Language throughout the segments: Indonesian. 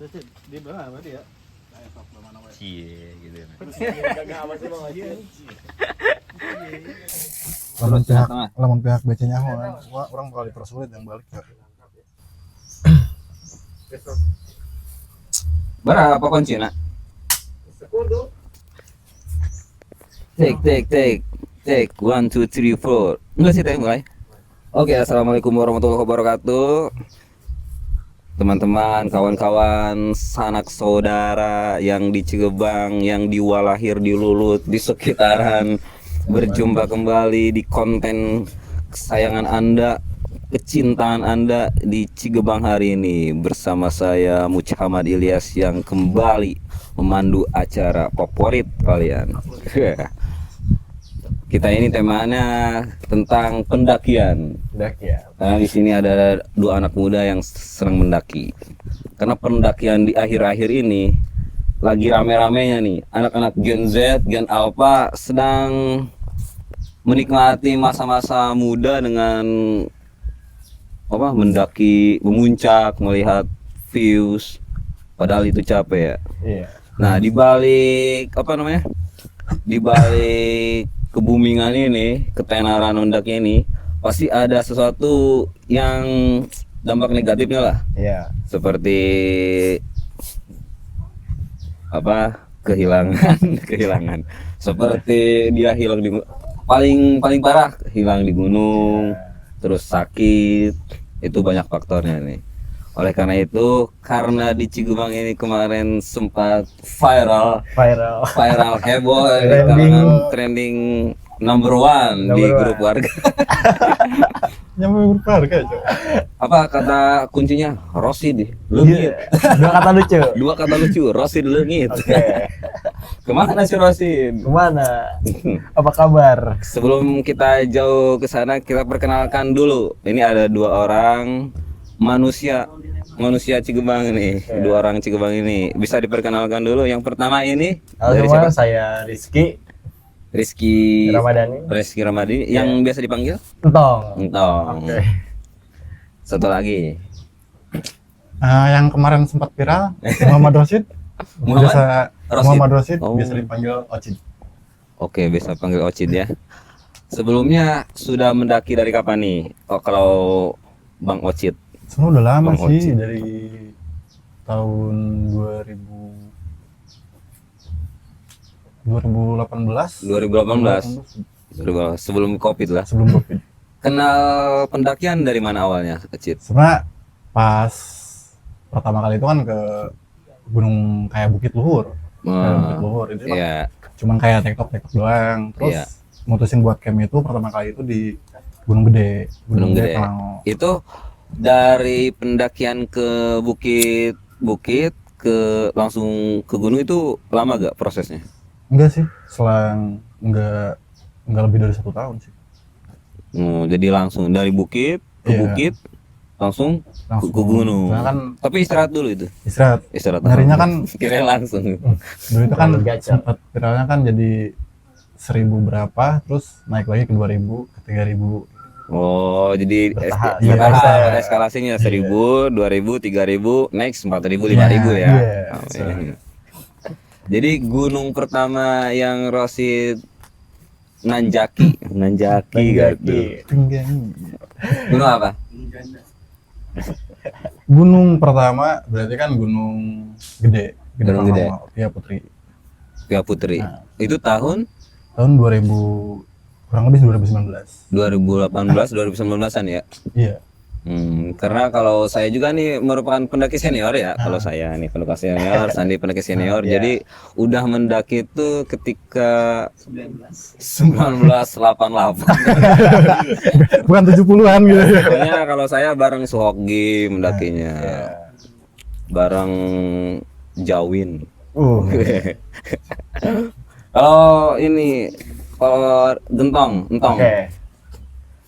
Di mana berarti ya? Cie gitu. Lamun pihak BC-nya orang bakal dipersulit yang balik ya. Berapa kuncinya? Take 1 2 3 4. Enggak sih, mulai. Oke, assalamualaikum warahmatullahi wabarakatuh. Teman-teman, kawan-kawan, sanak saudara yang di Cigebang, yang di Walahir, di Lulut, di sekitaran, berjumpa kembali di konten kesayangan Anda, kecintaan Anda di Cigebang hari ini bersama saya Muhammad Ilyas yang kembali memandu acara favorit kalian. Kita ini temanya tentang pendakian. Karena di sini ada dua anak muda yang senang mendaki. Karena pendakian di akhir-akhir ini lagi rame-ramenya nih. Anak-anak Gen Z, Gen Alpha sedang menikmati masa-masa muda dengan mendaki, memuncak, melihat views. Padahal itu capek ya. Iya. Nah, di balik di balik kebumingan ini, ketenaran mendaki ini, pasti ada sesuatu yang dampak negatifnya lah. Iya. Seperti kehilangan. Seperti dia hilang di paling parah hilang di gunung, terus sakit. Itu banyak faktornya nih. Oleh karena itu, karena di Cigebang ini kemarin sempat viral heboh di kalangan trending number one di grup warga. Nyampe grup warga aja. Apa kata kuncinya? Rosid leungit. Dua kata lucu, Rosid leungit. Kemana si Rosid? Kemana? Apa kabar? Sebelum kita jauh ke sana, kita perkenalkan dulu. Ini ada dua orang manusia Cigebang ini. Dua orang Cigebang ini bisa diperkenalkan dulu. Yang pertama ini Halo semua, saya Rizky Ramadhani yang biasa dipanggil Entong. Oke. Satu lagi Yang kemarin sempat viral Muhammad Rosid. Muhammad Rosid biasa dipanggil Ocid. Oke, bisa panggil Ocid ya. Sebelumnya sudah mendaki dari kapan nih? Kalau Bang Ocid? Sebenarnya udah lama Bang sih, Ocid. dari tahun 2018 sebelum Covid lah. sebelum Covid. Kenal pendakian dari mana awalnya, Ocid? Sebenarnya pas pertama kali itu kan ke gunung kayak Bukit Luhur. Bukit Luhur itu Iya. cuman kayak tektok doang. Terus Iya. mutusin buat camp itu pertama kali itu di Gunung Gede. Gunung Gede. Kelango. Itu dari pendakian ke bukit ke langsung ke gunung itu lama gak prosesnya? Enggak sih, enggak lebih dari 1 tahun sih. Jadi langsung dari bukit ke Iya. bukit langsung ke gunung. Soalnya kan Tapi istirahat dulu itu. istirahat. Dulu. Nyarinya kan kira langsung. dulu itu kan sempat viralnya kan jadi 1.000 berapa, terus naik lagi ke 2.000, ke 3.000. Oh, jadi Bertahap. ada eskalasinya 1.000, 2.000, 3.000, next 4.000, 5.000 ya. Iya. Iya. Jadi gunung pertama yang Rosid nanjaki gitu. Gunung apa? Gunung pertama berarti kan Gunung Gede. Gunung Gede. Iya Putri. Via Putri. Nah. Itu tahun Tahun 2000, kurang lebih 2019. 2018, 2019-an ya. Iya. Karena kalau saya juga nih merupakan pendaki senior ya. Kalau saya nih pendaki senior, Sandi pendaki senior. Iya. Jadi udah mendaki itu ketika 1988. Bukan 70-an gitu. Pokoknya kalau saya bareng Suhoki mendakinya. Iya. Bareng Jawin. Kalau Gentong. Oke.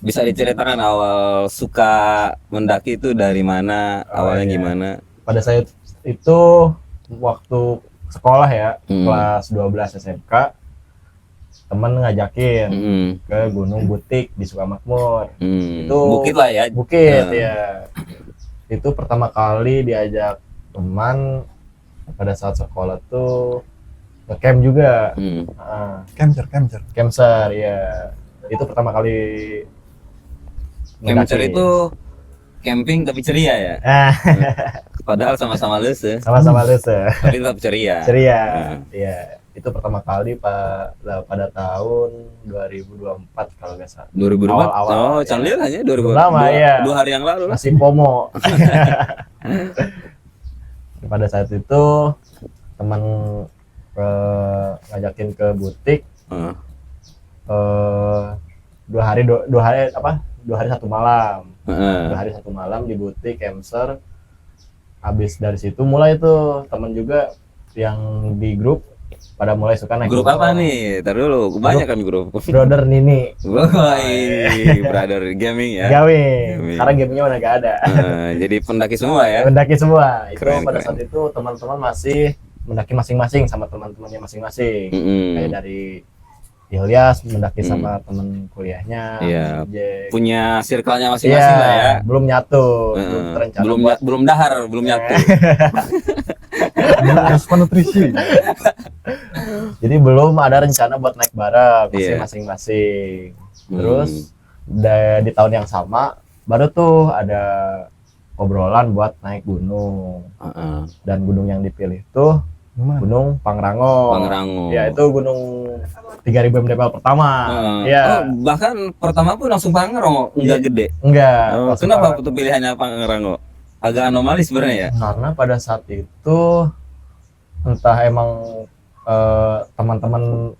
Bisa diceritakan awal suka mendaki itu dari mana, awalnya iya. gimana? Pada saat itu waktu sekolah ya, kelas 12 SMK, temen ngajakin ke Gunung Butik di Sukamakmur. Itu bukit lah ya. Bukit ya. Itu pertama kali diajak teman pada saat sekolah tuh ngecamp juga. Camcer. Campser ya, itu pertama kali Camper ngedaki. itu camping tapi ceria ya. Ah, Padahal sama-sama lese, sama-sama lese. tapi tetap ceria. Ceria. Hmm. Ya, itu pertama kali pada tahun 2024 kalau nggak salah. 2004. Awal-awal, Oh, ya. canggih aja 2000. Belum lama, ya. 2 hari yang lalu lah. Masih FOMO. Pada saat itu teman ngajakin ke butik, Heeh. 2 hari 1 malam. Heeh. 2 hari 1 malam di butik Kemser. Habis dari situ mulai tuh teman juga yang di grup pada mulai suka naik Grup motor. apa nih? Ntar dulu, kebanyakan grup. Brother Nini. Woi, brother gaming ya. Gaming. Sekarang gamingnya udah gak ada. Jadi pendaki semua ya. Mendaki semua. Itu Keren, pada keren. saat itu teman-teman masih mendaki masing-masing sama teman-temannya masing-masing. Mm-mm. Kayak dari Ilyas mendaki sama temen kuliahnya. Iya. Jack. Punya circle-nya masing-masing Iya, lah ya. belum nyatu, Heeh. belum terencana belum buat belum dahar, belum nyatu. Asupan nutrisi. jadi belum ada rencana buat naik bareng, Iya. masing-masing. Terus di tahun yang sama baru tuh ada obrolan buat naik gunung. Heeh. Dan gunung yang dipilih tuh Gimana? Gunung Pangrango. Pangrango. Ya, itu gunung 3000 mdpl pertama. Heeh. Ya, Oh, bahkan pertama pun langsung Pangrango, enggak Iya. gede. enggak. Oh, langsung kenapa Pangrango. tuh pilihannya Pangrango? Agak anomali sebenarnya ya. Karena pada saat itu entah emang teman-teman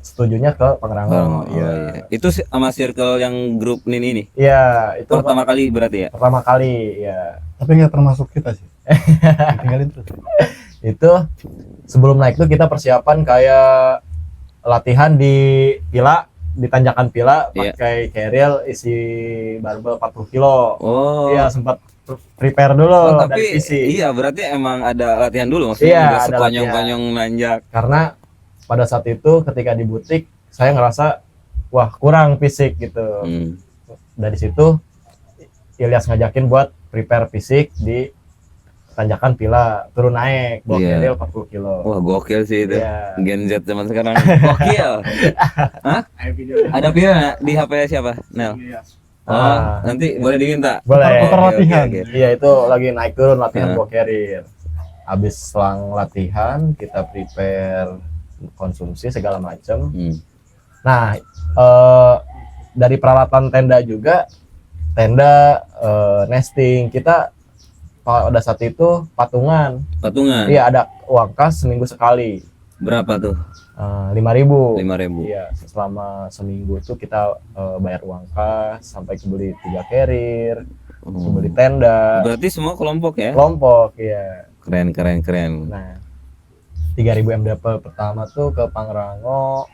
setujunya ke Pangrango. Oh, iya. Itu sama circle yang grup Nini ini. Iya, itu Pertama kali berarti ya. pertama kali ya. Tapi nggak termasuk kita sih. Tinggalin terus. Itu sebelum naik tuh kita persiapan kayak latihan di tanjakan Pila Iya. pakai carrier isi barbel 40 kilo. Oh. Iya, sempat prepare dulu Oh, dari tapi fisik. iya berarti emang ada latihan dulu maksudnya Iya, nggak ada sekonyong-konyong nanjak. Karena pada saat itu ketika di butik saya ngerasa wah kurang fisik gitu. Hmm. Dari situ Ilyas ngajakin buat prepare fisik di tanjakan Pila, turun naik bawa Iya. carrier 40 kilo. Wah gokil sih itu. Iya. Gen Z zaman sekarang. Gokil. Hah? Ada video nggak di HP siapa? Nel. Oh, Ah. nanti boleh diminta. Boleh. Putar Oke, latihan. oke, oke. Iya, itu lagi naik turun latihan Nah. bawa carrier. Habis selang latihan kita prepare konsumsi segala macam. Hmm. Nah, dari peralatan tenda juga, nesting kita pada saat itu patungan. Patungan. Iya, ada uang kas seminggu sekali. Berapa tuh? 5.000. 5.000. Iya, selama seminggu tuh kita bayar uang kas sampai kebeli 3 carrier, kebeli tenda, Berarti semua kelompok ya? kelompok ya. Keren, keren, keren. Nah, 3000 mdpl pertama tuh ke Pangrango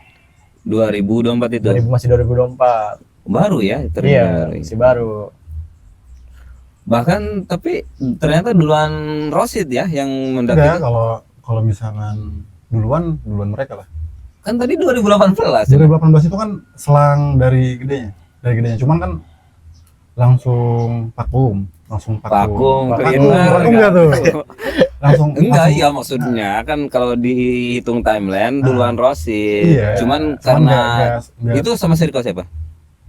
2024 itu. 2000 masih 2024. Baru ya? Iya, Ternyata. masih baru. Bahkan tapi ternyata duluan Rosid ya yang mendaki. Enggak, kalau misalkan duluan mereka lah. Kan tadi 2018. 2018 itu kan selang dari gedenya. Cuman kan langsung vakum. Vakum, Vakum. cleaner. Vakum enggak tuh? Langsung Enggak, langsung- iya maksudnya kan kalau dihitung timeline duluan Rosid. Iya. Cuman Cuman karena nggak- itu sama circle siapa?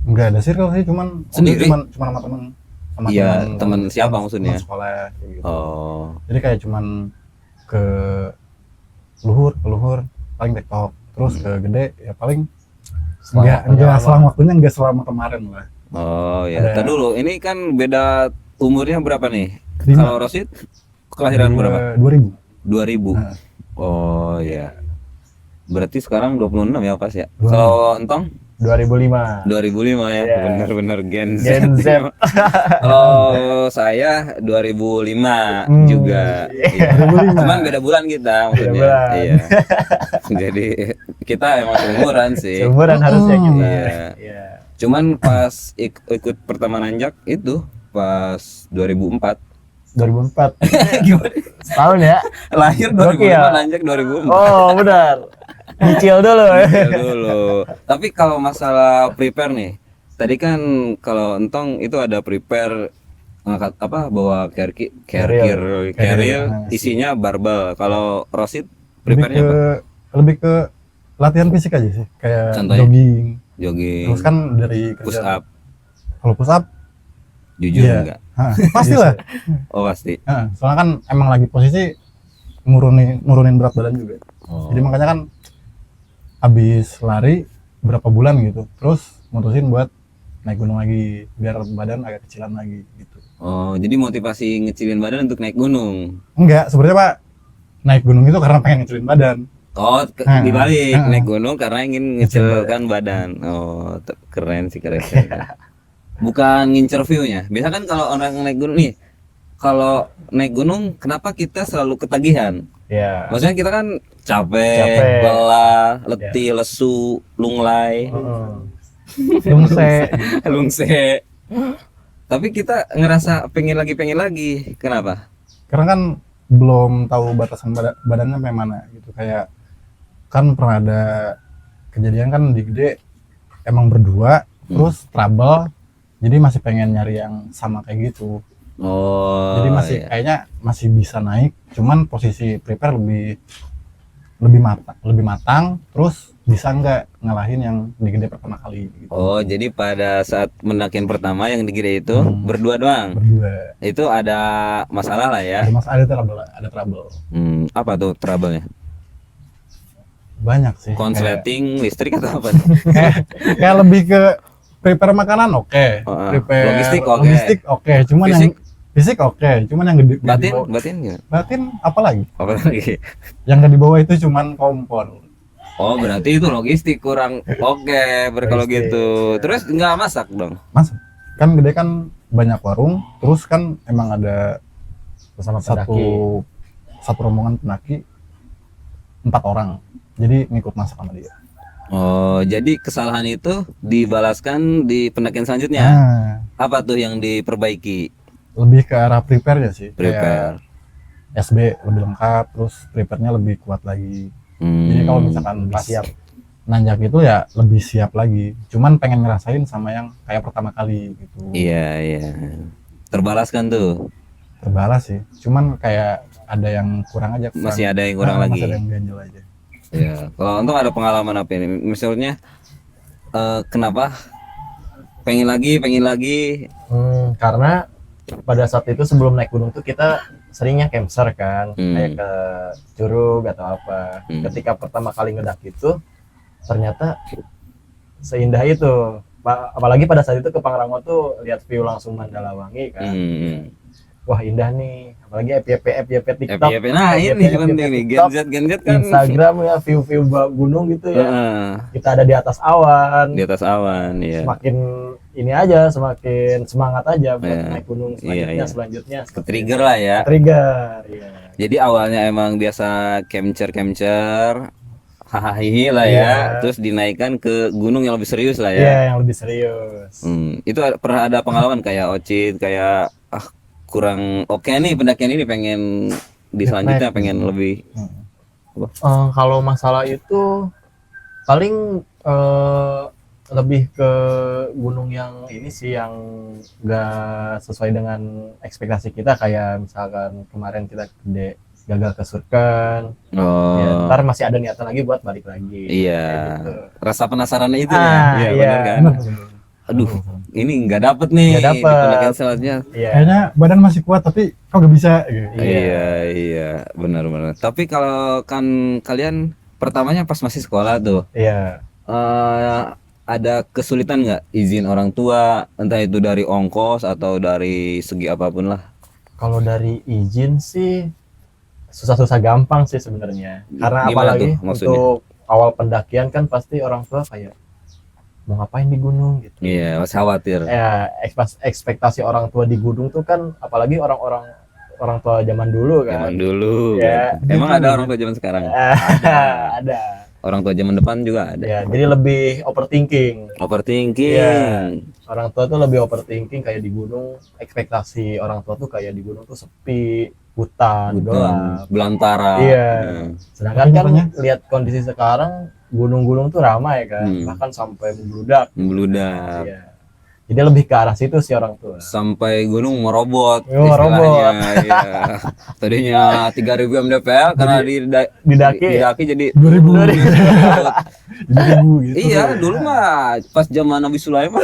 Enggak ada circle sih, cuman Sendiri? cuman sama teman. Iya, teman siapa maksudnya? Teman sekolah kayak gitu. Oh. Jadi kayak cuman ke luhur paling TikTok, terus ke gede ya paling enggak selama waktunya enggak selama kemarin lah. Oh ya. Ada- Tadi dulu, ini kan beda umurnya berapa nih? Lima. Kalau Rosid kelahiran berapa? 2000. 2000. Nah. Oh ya. Berarti sekarang 26 ya pas ya. 26. Kalau Entong 2005. 2005 ya. Iya. Bener-bener Gen Z. Gen Z. Kalau saya 2005 Hmm. juga. Iya. 2005. Cuman beda bulan kita maksudnya. bulan. Iya. Jadi kita emang seumuran sih. Seumuran harusnya kita. Iya. Iya. Cuman pas ikut pertama nanjak itu pas 2004. 2004. Gimana? Setahun ya? Lahir Gokil. 2005 nanjak 2004. Oh, benar. Nyicil dulu. Iya dulu. Tapi kalau masalah prepare nih, tadi kan kalau Entong itu ada prepare ngangkat apa bawa Carrier. carrier Nah, isinya barbel. Kalau Rosid lebih prepare-nya ke apa? lebih ke latihan fisik aja sih, kayak Contohnya? jogging. Jogging, Terus kan dari push kerja, up, kalau push up, jujur iya, enggak? pasti lah. Oh pasti. Soalnya kan emang lagi posisi nurunin berat badan juga. Oh. Jadi makanya kan habis lari berapa bulan gitu, terus mutusin buat naik gunung lagi biar badan agak kecilan lagi gitu. Oh, jadi motivasi ngecilin badan untuk naik gunung. Enggak, sebenarnya Pak, naik gunung itu karena pengen ngecilin badan. Oh, dibalik naik gunung karena ingin ngecilkan badan. Oh, keren sih keren. Bukan ngincer view-nya. Biasa kan kalau orang naik gunung nih, kalau naik gunung kenapa kita selalu ketagihan? Iya. Maksudnya kita kan capek, Capek. lelah, letih, lesu, lunglai, Lungse. lungse. Tapi kita ngerasa pengen lagi. Kenapa? Karena kan belum tahu batasan badannya sampai mana gitu. Kayak kan pernah ada kejadian kan di Gede emang berdua, terus trouble, jadi masih pengen nyari yang sama kayak gitu. Oh, Jadi masih iya. kayaknya masih bisa naik, cuman posisi prepare lebih matang, terus bisa nggak ngalahin yang di Gede pertama kali gitu. Oh, jadi pada saat mendakian pertama yang di Gede itu berdua doang. Berdua. Itu ada masalah lah ya. Ada trouble. Apa tuh trouble-nya? Banyak sih. Konsleting listrik atau apa? Kayak lebih ke prepare makanan oke. Oh, Prepare logistik oke. Cuman Fisik? yang fisik oke, cuman yang gede Batin dibawa- gimana? batin apa lagi? Apa lagi? Yang nggak dibawa itu cuman kompor. Oh, berarti itu logistik kurang oke kalau Logistik, gitu. ya. Terus nggak masak dong? Mas, kan Gede kan banyak warung, terus kan emang ada Bersama pendaki. satu rombongan pendaki 4 orang. Jadi ngikut masak sama dia. Oh, jadi kesalahan itu dibalaskan di pendakian selanjutnya. Nah, Apa tuh yang diperbaiki? lebih ke arah prepare ya sih. Prepare. Kayak SB lebih lengkap, terus prepare-nya lebih kuat lagi. Jadi kalau misalkan lebih pas siap. nanjak itu ya lebih siap lagi. Cuman pengen ngerasain sama yang kayak pertama kali gitu. Iya. Terbalaskan tuh. Terbalas sih. Cuman kayak ada yang kurang aja. Masih ada yang kurang lagi. Masih ada yang ganjel aja. Ya, kalau untung ada pengalaman apa ini? Misalnya kenapa pengen lagi? Karena pada saat itu sebelum naik gunung tuh kita seringnya campsite kan, kayak ke Curug atau apa. Ketika pertama kali ngedaki itu ternyata seindah itu. Apalagi pada saat itu ke Pangrango tuh lihat view langsung Mandalawangi kan. Wah indah nih, apalagi FYP TikTok. FYP. Nah, ini penting nih, Gen Z kan Instagram ya, view gunung gitu ya. Kita ada di atas awan. Di atas awan, ya. Semakin ini aja, semakin semangat aja buat naik gunung Iya. selanjutnya. Ke-trigger lah ya. Trigger, iya. Jadi awalnya emang biasa capture, hahaha lah ya. Terus dinaikkan ke gunung yang lebih serius lah ya. Iya, yang lebih serius. Itu pernah ada pengalaman kayak Ocit, kayak kurang oke nih pendakian ini, pengen di selanjutnya pengen lebih. Kalau masalah itu paling lebih ke gunung yang ini sih yang nggak sesuai dengan ekspektasi kita, kayak misalkan kemarin kita gagal ke Surken. Ya, ntar masih ada niatan lagi buat balik lagi. Iya. Gitu. Rasa penasarannya itu Iya, benar kan? Aduh, ini nggak dapet nih. Nggak dapet. Di pendakian selanjutnya. Iya. Kayaknya badan masih kuat tapi kok gak bisa gitu. Iya, benar. Tapi kalau kan kalian pertamanya pas masih sekolah tuh, Iya. ada kesulitan nggak izin orang tua, entah itu dari ongkos atau dari segi apapun lah? Kalau dari izin sih susah-susah gampang sih sebenarnya. Karena Gimana apalagi tuh maksudnya? untuk awal pendakian kan pasti orang tua kayak mau ngapain di gunung gitu. Iya, masih khawatir. Ya, ekspektasi orang tua di gunung tuh kan apalagi orang tua zaman dulu kan. Zaman dulu. Ya. Emang ada orang tua zaman sekarang? Ada. Orang tua zaman depan juga ada. Ya, jadi lebih overthinking. Overthinking. Iya. Orang tua tuh lebih overthinking, kayak di gunung ekspektasi orang tua tuh kayak di gunung tuh sepi, hutan, gelap. Belantara. Iya. Sedangkan kan Makanya. lihat kondisi sekarang gunung-gunung tuh ramai kan, bahkan sampai membludak. Membludak. Iya. Jadi lebih ke arah situ sih orang tua. Sampai gunung merobot Oh, istilahnya. Iya. Tadinya 3.000 mdpl karena didaki jadi 2000 2000. gitu. Iya, dulu mah pas zaman Nabi Sulaiman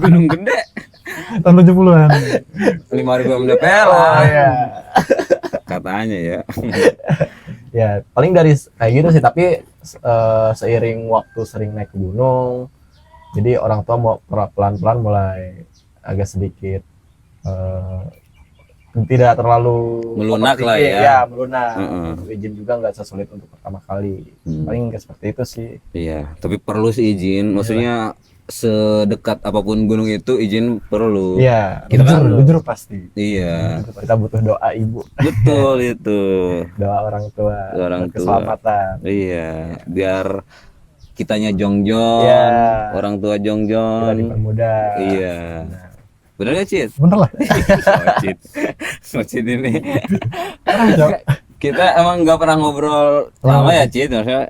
gunung gede Tahun 70-an. 5.000 mdpl Oh, lah iya. katanya ya. Ya paling dari kayak gitu sih, tapi seiring waktu sering naik ke gunung, jadi orang tua mau pelan-pelan mulai agak sedikit tidak terlalu Melunak lah overthinking. ya. Ya melunak. Heeh. Untuk izin juga nggak sesulit untuk pertama kali. Paling nggak seperti itu sih. Iya, tapi perlu sih izin. Maksudnya sedekat apapun gunung itu izin perlu. Iya. Kita kan Jujur pasti. iya, Kita butuh doa ibu, betul itu. doa orang tua, Orang buat tua. keselamatan. Iya, biar kitanya jongjong, Iya. orang tua Kita jongjong. dipermudah. Iya. Bener gak, Cid? Bener lah. Oh, Cid. Oh, Cid ini. Jauh. Kita emang nggak pernah ngobrol lama ya, Cid, maksudnya.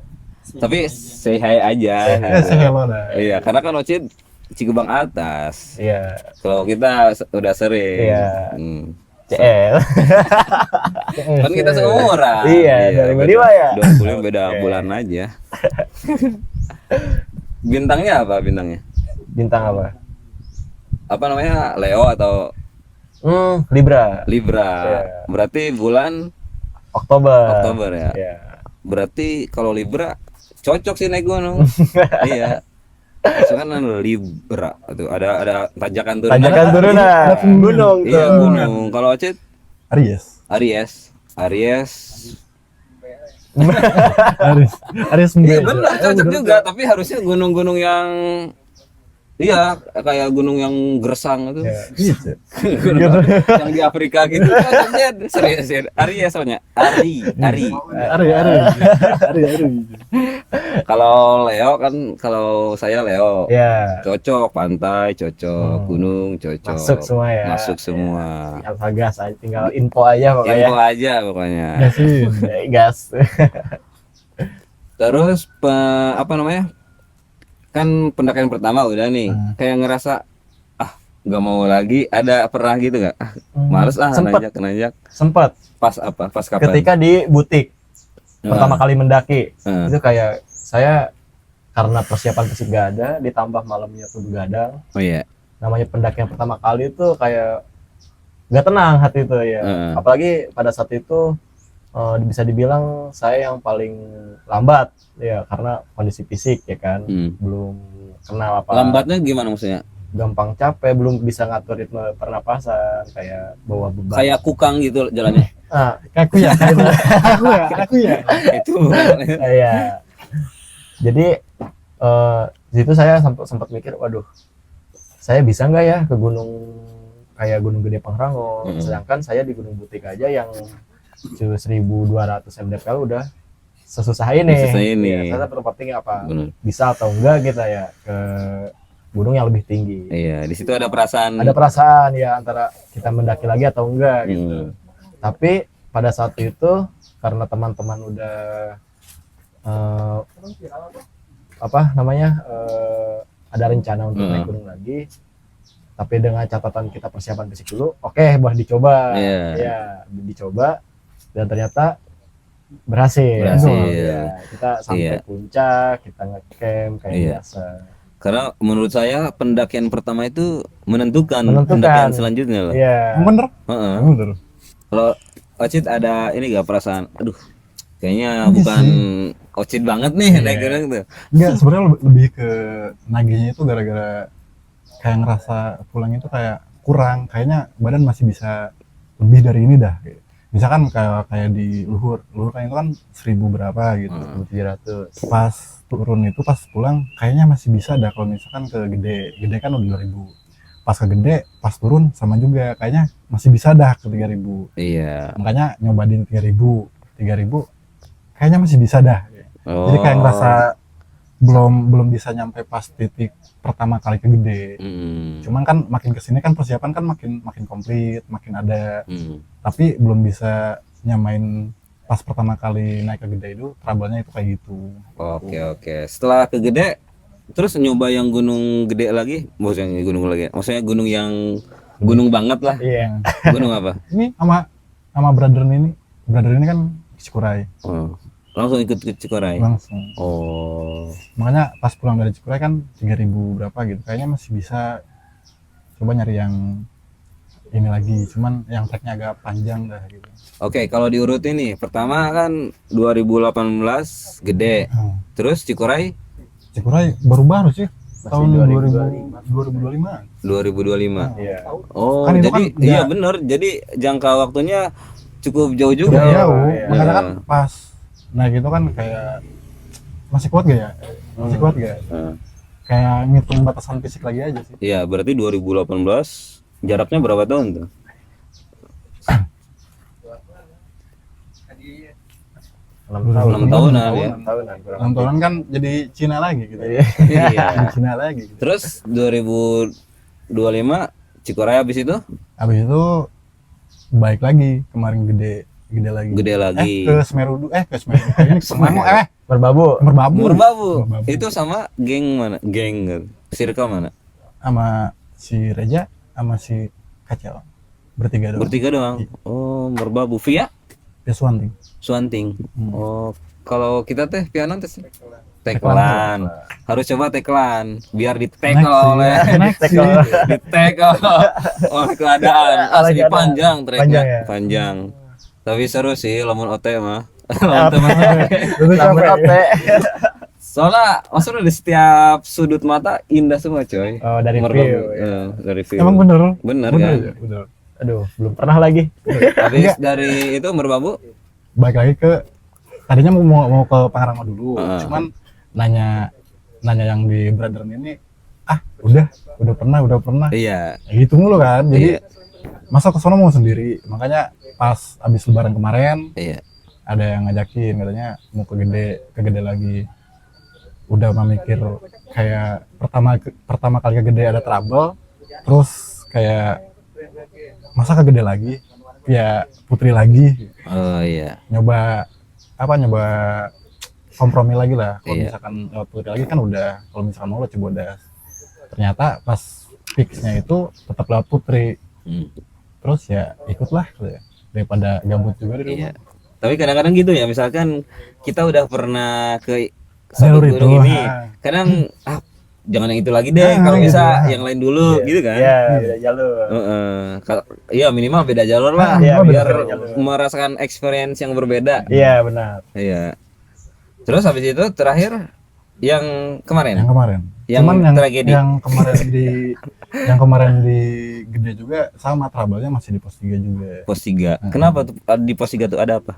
Tapi say hi aja. Ya, say hello dah. Iya, karena kan Ocid Cigebang atas. Iya. Kalau kita udah sering. Iya. Hmm. CL. Kan kita seumuran. Iya, 2005 ya? 20 beda Oke. bulan aja. Bintangnya apa bintangnya? Bintang apa? Apa namanya? Leo atau Libra. Libra? Iya. Berarti bulan Oktober. ya. Iya. Berarti kalau Libra cocok sih naik gunung. Iya. Soalnya kan Libra itu ada tanjakan turunan. Tanjakan turunan. Gunung tuh. Iya, gunung. Kalau Ocit Aries. Aries. Aries Iya enggak. benar, cocok juga, tapi harusnya gunung-gunung yang iya kayak gunung yang gersang itu. Gitu. Gunung yang di Afrika gitu. Cocoknya serius. Aries soalnya. Ari. Kalau Leo kan, kalau saya Leo. Ya. Cocok pantai, cocok gunung, cocok. Masuk semua ya. Masuk semua. Tinggal gas aja, tinggal info aja pokoknya. Info aja pokoknya. Gasin. Gas. Terus apa namanya? Kan pendakian pertama udah nih, kayak ngerasa nggak mau lagi. Ada pernah gitu nggak? Males Sempet. nanjak. Sempat Pas apa? Pas kapan? ketika di butik pertama kali mendaki, itu kayak saya karena persiapan fisik gak ada, ditambah malamnya tuh begadang. Oh iya. Namanya pendakian pertama kali itu kayak nggak tenang hati itu ya. Apalagi pada saat itu bisa dibilang saya yang paling lambat ya, karena kondisi fisik ya kan, belum kenal apa. Lambatnya gimana maksudnya? Gampang capek, belum bisa ngatur ritme pernapasan, kayak bawa beban. Kayak kukang gitu jalannya. Aku ya. Itu. Iya. Jadi di situ saya sempat mikir, waduh, saya bisa nggak ya ke gunung kayak Gunung Gede Pangrango, sedangkan saya di Gunung Butik aja yang 1.200 mdpl udah sesusah ini. Ya, saya berpikir apa bisa atau enggak kita ya ke gunung yang lebih tinggi. Iya, di situ ada perasaan. Ada perasaan ya antara kita mendaki lagi atau enggak gitu. Tapi pada saat itu karena teman-teman udah ada rencana untuk naik gunung lagi, tapi dengan catatan kita persiapan fisik dulu, oke, boleh dicoba. Ya, dicoba dan ternyata berhasil. Ya, kita sampai puncak, kita ngecamp kayak biasa. Karena menurut saya pendakian pertama itu menentukan pendakian selanjutnya loh. Iya. Bener. Bener. Kalau Ocit ada ini gak perasaan, aduh, kayaknya bukan Ocit banget nih naik gunung tuh. Enggak, sebenarnya lebih ke nagihnya itu gara-gara kayak ngerasa pulang itu kayak kurang, kayaknya badan masih bisa lebih dari ini dah. Misalkan kayak di Luhur kan itu kan 1.000 berapa gitu, 1.700. Pas turun itu pas pulang kayaknya masih bisa dah. Kalau misalkan ke Gede kan udah 2.000. Pas ke Gede pas turun sama juga, kayaknya masih bisa dah ke 3.000. Iya. Makanya nyobain 3.000 kayaknya masih bisa dah. Jadi kayak ngerasa belum bisa nyampe pas titik pertama kali ke Gede. Cuman kan makin kesini kan persiapan kan makin komplit, makin ada. Tapi belum bisa nyamain pas pertama kali naik ke Gede itu trouble-nya itu kayak gitu. Oke. Setelah ke Gede Terus nyoba yang gunung gede lagi, maksudnya gunung lagi, maksudnya gunung yang gunung banget lah. Iya. Gunung apa? Ini sama brother ini kan Cikuray Oh, langsung ikut ke Cikoray. langsung. Oh, Makanya pas pulang dari Cikuray kan 3.000 berapa gitu. Kayaknya masih bisa coba nyari yang ini lagi, cuman yang treknya agak panjang dah gitu. oke. Kalau diurutin nih, pertama kan 2018 gede, terus Cikoray Cikuray baru-baru sih, Masih tahun 2025. 2025. Iya. Oh, Kan itu jadi kan iya nggak- bener. Jadi jangka waktunya cukup jauh juga. Udah ya. jauh, iya. makanya kan pas naik itu kan kayak masih kuat gak ya? Masih kuat gak? Nah, Kayak ngitung batasan fisik lagi aja sih. iya, berarti 2018 jaraknya berapa tahun tuh? 6 tahun. 6 tahunan ya. 6 tahunan kurang 6 tahunan kan jadi Cina lagi gitu. lebih. Iya. Iya. Jadi Cina lagi gitu. Terus 2025 Cikoray habis itu Habis itu baik lagi, kemarin gede lagi. gede lagi. Ke Semeru ke Semeru. Ini ke Semeru Merbabu. Merbabu. Merbabu. Merbabu. Itu sama geng mana? Geng circle mana? Sama si Reja sama si Kacel. Bertiga doang. Bertiga doang. Oh, Merbabu. Via Ya Swanting. Swanting. Hmm. Oh, kalau kita teh pianon teh teklan. Harus coba teklan biar ditekel Next sih. oleh Next sih. ditekel oleh keadaan. Oleh Asli keadaan. panjang treknya. Panjang ya? Panjang. Tapi seru sih lamun OT mah. Lamun teman Itu Lamun capek. ote. soalnya maksudnya di setiap sudut mata indah semua coy. Oh, dari Merbabu. view. Dari view. Emang bener. Bener Bener kan? ya, bener. Aduh, belum pernah lagi. Habis dari itu Merbabu Balik lagi ke tadinya mau ke Pangrango dulu, Heeh. cuman nanya yang di brother ini udah pernah iya. gitu mulu kan, Iya. jadi masa ke sono mau sendiri. Makanya pas abis lebaran kemarin Iya. ada yang ngajakin, katanya mau ke gede lagi. Udah memikir kayak pertama kali ke gede ada trouble, terus kayak masa ke gede lagi ya Putri lagi, Oh iya. nyoba kompromi lagi lah. Kalau Iya. misalkan lewat Putri lagi kan udah, kalau misalkan mau lo Cibodas, ternyata pas fixnya itu tetap lewat Putri. Hmm. Terus ya ikutlah gitu ya, daripada gabut juga di rumah. Iya. Tapi kadang-kadang gitu ya, misalkan kita udah pernah ke satu Jalur gunung itu, ini, kadang jangan yang itu lagi deh, kalau gitu. bisa yang lain dulu, gitu kan? Iya, beda jalur. Iya minimal beda jalur lah, Iya, biar beda jalur. merasakan experience yang berbeda. Iya, benar. Iya. Terus habis itu terakhir yang Yang kemarin, kemarin. Yang Cuman tragedi. yang kemarin di Gede juga sama, trouble-nya masih di pos 3 juga. pos 3. Kenapa tuh di pos 3 tuh ada apa?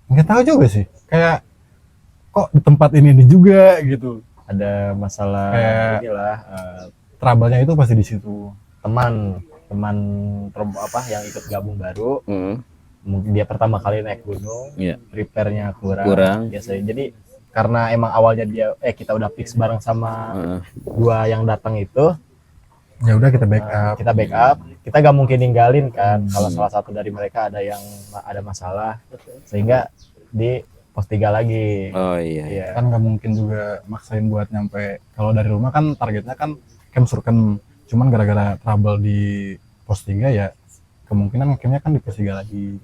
Nggak tahu juga sih. Kayak kok di tempat ini juga gitu. Ada masalah Kayak- inilah Trouble-nya itu pasti di situ. teman apa yang ikut gabung baru, Hmm. mungkin dia pertama kali naik gunung, Iya. prepare-nya kurang. Kurang. Biasanya. Jadi karena emang awalnya kita udah fix bareng sama Heeh. dua yang datang itu, Ya udah kita backup. kita backup, kita gak mungkin ninggalin kan kalau salah satu dari mereka ada masalah, sehingga di pos 3 lagi. Oh iya. Iya. Kan nggak mungkin juga maksain buat nyampe. Kalau dari rumah kan targetnya kan camp Surken. Cuman gara-gara trouble di pos 3 ya kemungkinan campnya kan di pos 3 lagi.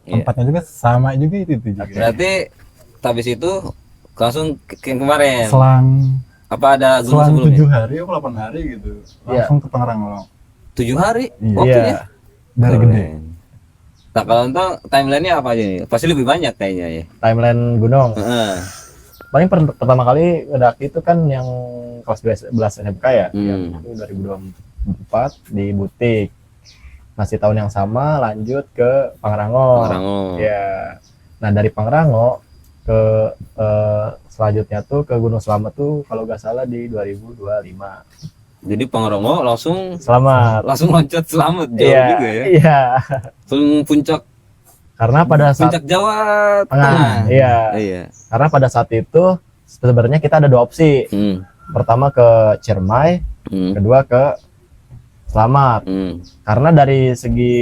Iya. Tempatnya juga sama juga itu juga. Berarti habis itu langsung ke yang kemarin. Selang Apa ada gunung selang sebelumnya? 7 hari atau 8 hari gitu. Langsung ke Pangrango 7 hari Iya. waktunya. dari Keren. Gede. Nah kalau untuk timelinenya apa aja nih? Pasti lebih banyak kayaknya ya. Timeline gunung. Heeh. Paling pertama kali ngedaki itu kan yang kelas 11 SMK ya, yang Hmm. itu 2024 di Butik. Masih tahun yang sama lanjut ke Pangrango. Pangrango. Ya. Nah, dari Pangrango ke selanjutnya tuh ke Gunung Slamet tuh kalau nggak salah di 2025. Jadi Pangrango langsung Selamat. loncat selamat jauh Iya, juga ya. iya. Puncak Karena pada saat puncak Jawa Tengah, Tengah. iya. Iya. Karena pada saat itu sebenarnya kita ada dua opsi. Hmm. Pertama ke Ciremai, Hmm. kedua ke Slamet. Hmm. Karena dari segi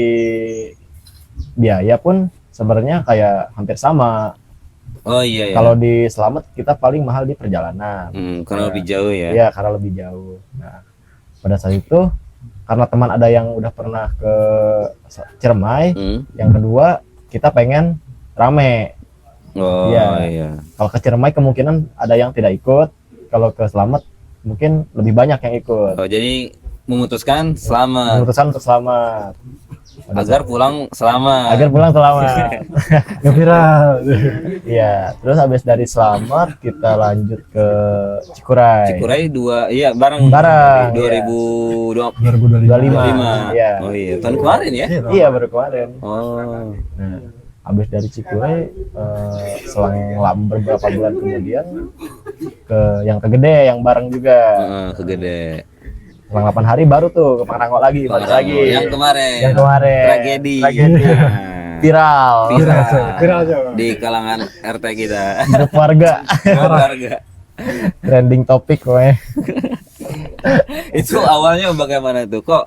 biaya pun sebenarnya kayak hampir sama. Oh iya ya. Kalau di Slamet kita paling mahal di perjalanan. Karena lebih jauh ya. Iya, karena lebih jauh. Nah, pada saat itu karena teman ada yang udah pernah ke Ciremai, yang kedua kita pengen rame. Oh Iya. iya. Kalau ke Ciremai kemungkinan ada yang tidak ikut, kalau ke Slamet mungkin lebih banyak yang ikut. Oh jadi memutuskan selamat Keputusan untuk selamat. agar pulang selamat. Agar pulang selamat. Gak viral. Iya, terus habis dari Slamet kita lanjut ke Cikuray. Cikuray iya bareng. Bareng, 2025. 25. Iya. Oh iya, tahun kemarin ya. Iya, baru kemarin. Oh. Nah, habis dari Cikuray selang beberapa bulan kemudian ke yang ke Gede yang bareng juga. Ke Gede. Selang 8 hari baru tuh ke Pangrango lagi, balik lagi. Yang kemarin. Yang kemarin. Tragedi. Nah, viral. Viral coba. Di kalangan RT kita. Grup warga. Keluarga. Trending topik pokoknya. Itu awalnya bagaimana tuh? Kok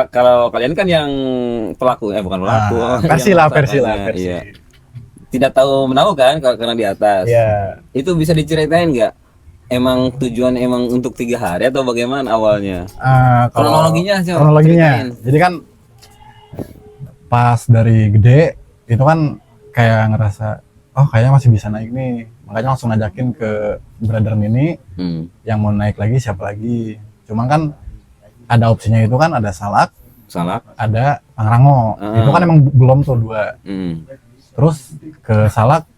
kalau kalian kan yang pelaku bukan pelaku. Versi yang lah, versi lah, tersangkanya, versi. iya. Tidak tahu menahu kan kalau karena di atas. Iya. Itu bisa diceritain nggak? Emang tujuan emang untuk 3 hari atau bagaimana awalnya? Kalau Kronologinya coba kronologinya. ceritain. Jadi kan pas dari Gede itu kan kayak ngerasa oh kayaknya masih bisa naik nih. Makanya langsung ngajakin ke brother Mini yang mau naik lagi siapa lagi. Cuman kan ada opsinya itu kan ada Salak, ada Pangrango. Itu kan emang belum tuh 2. Terus ke Salak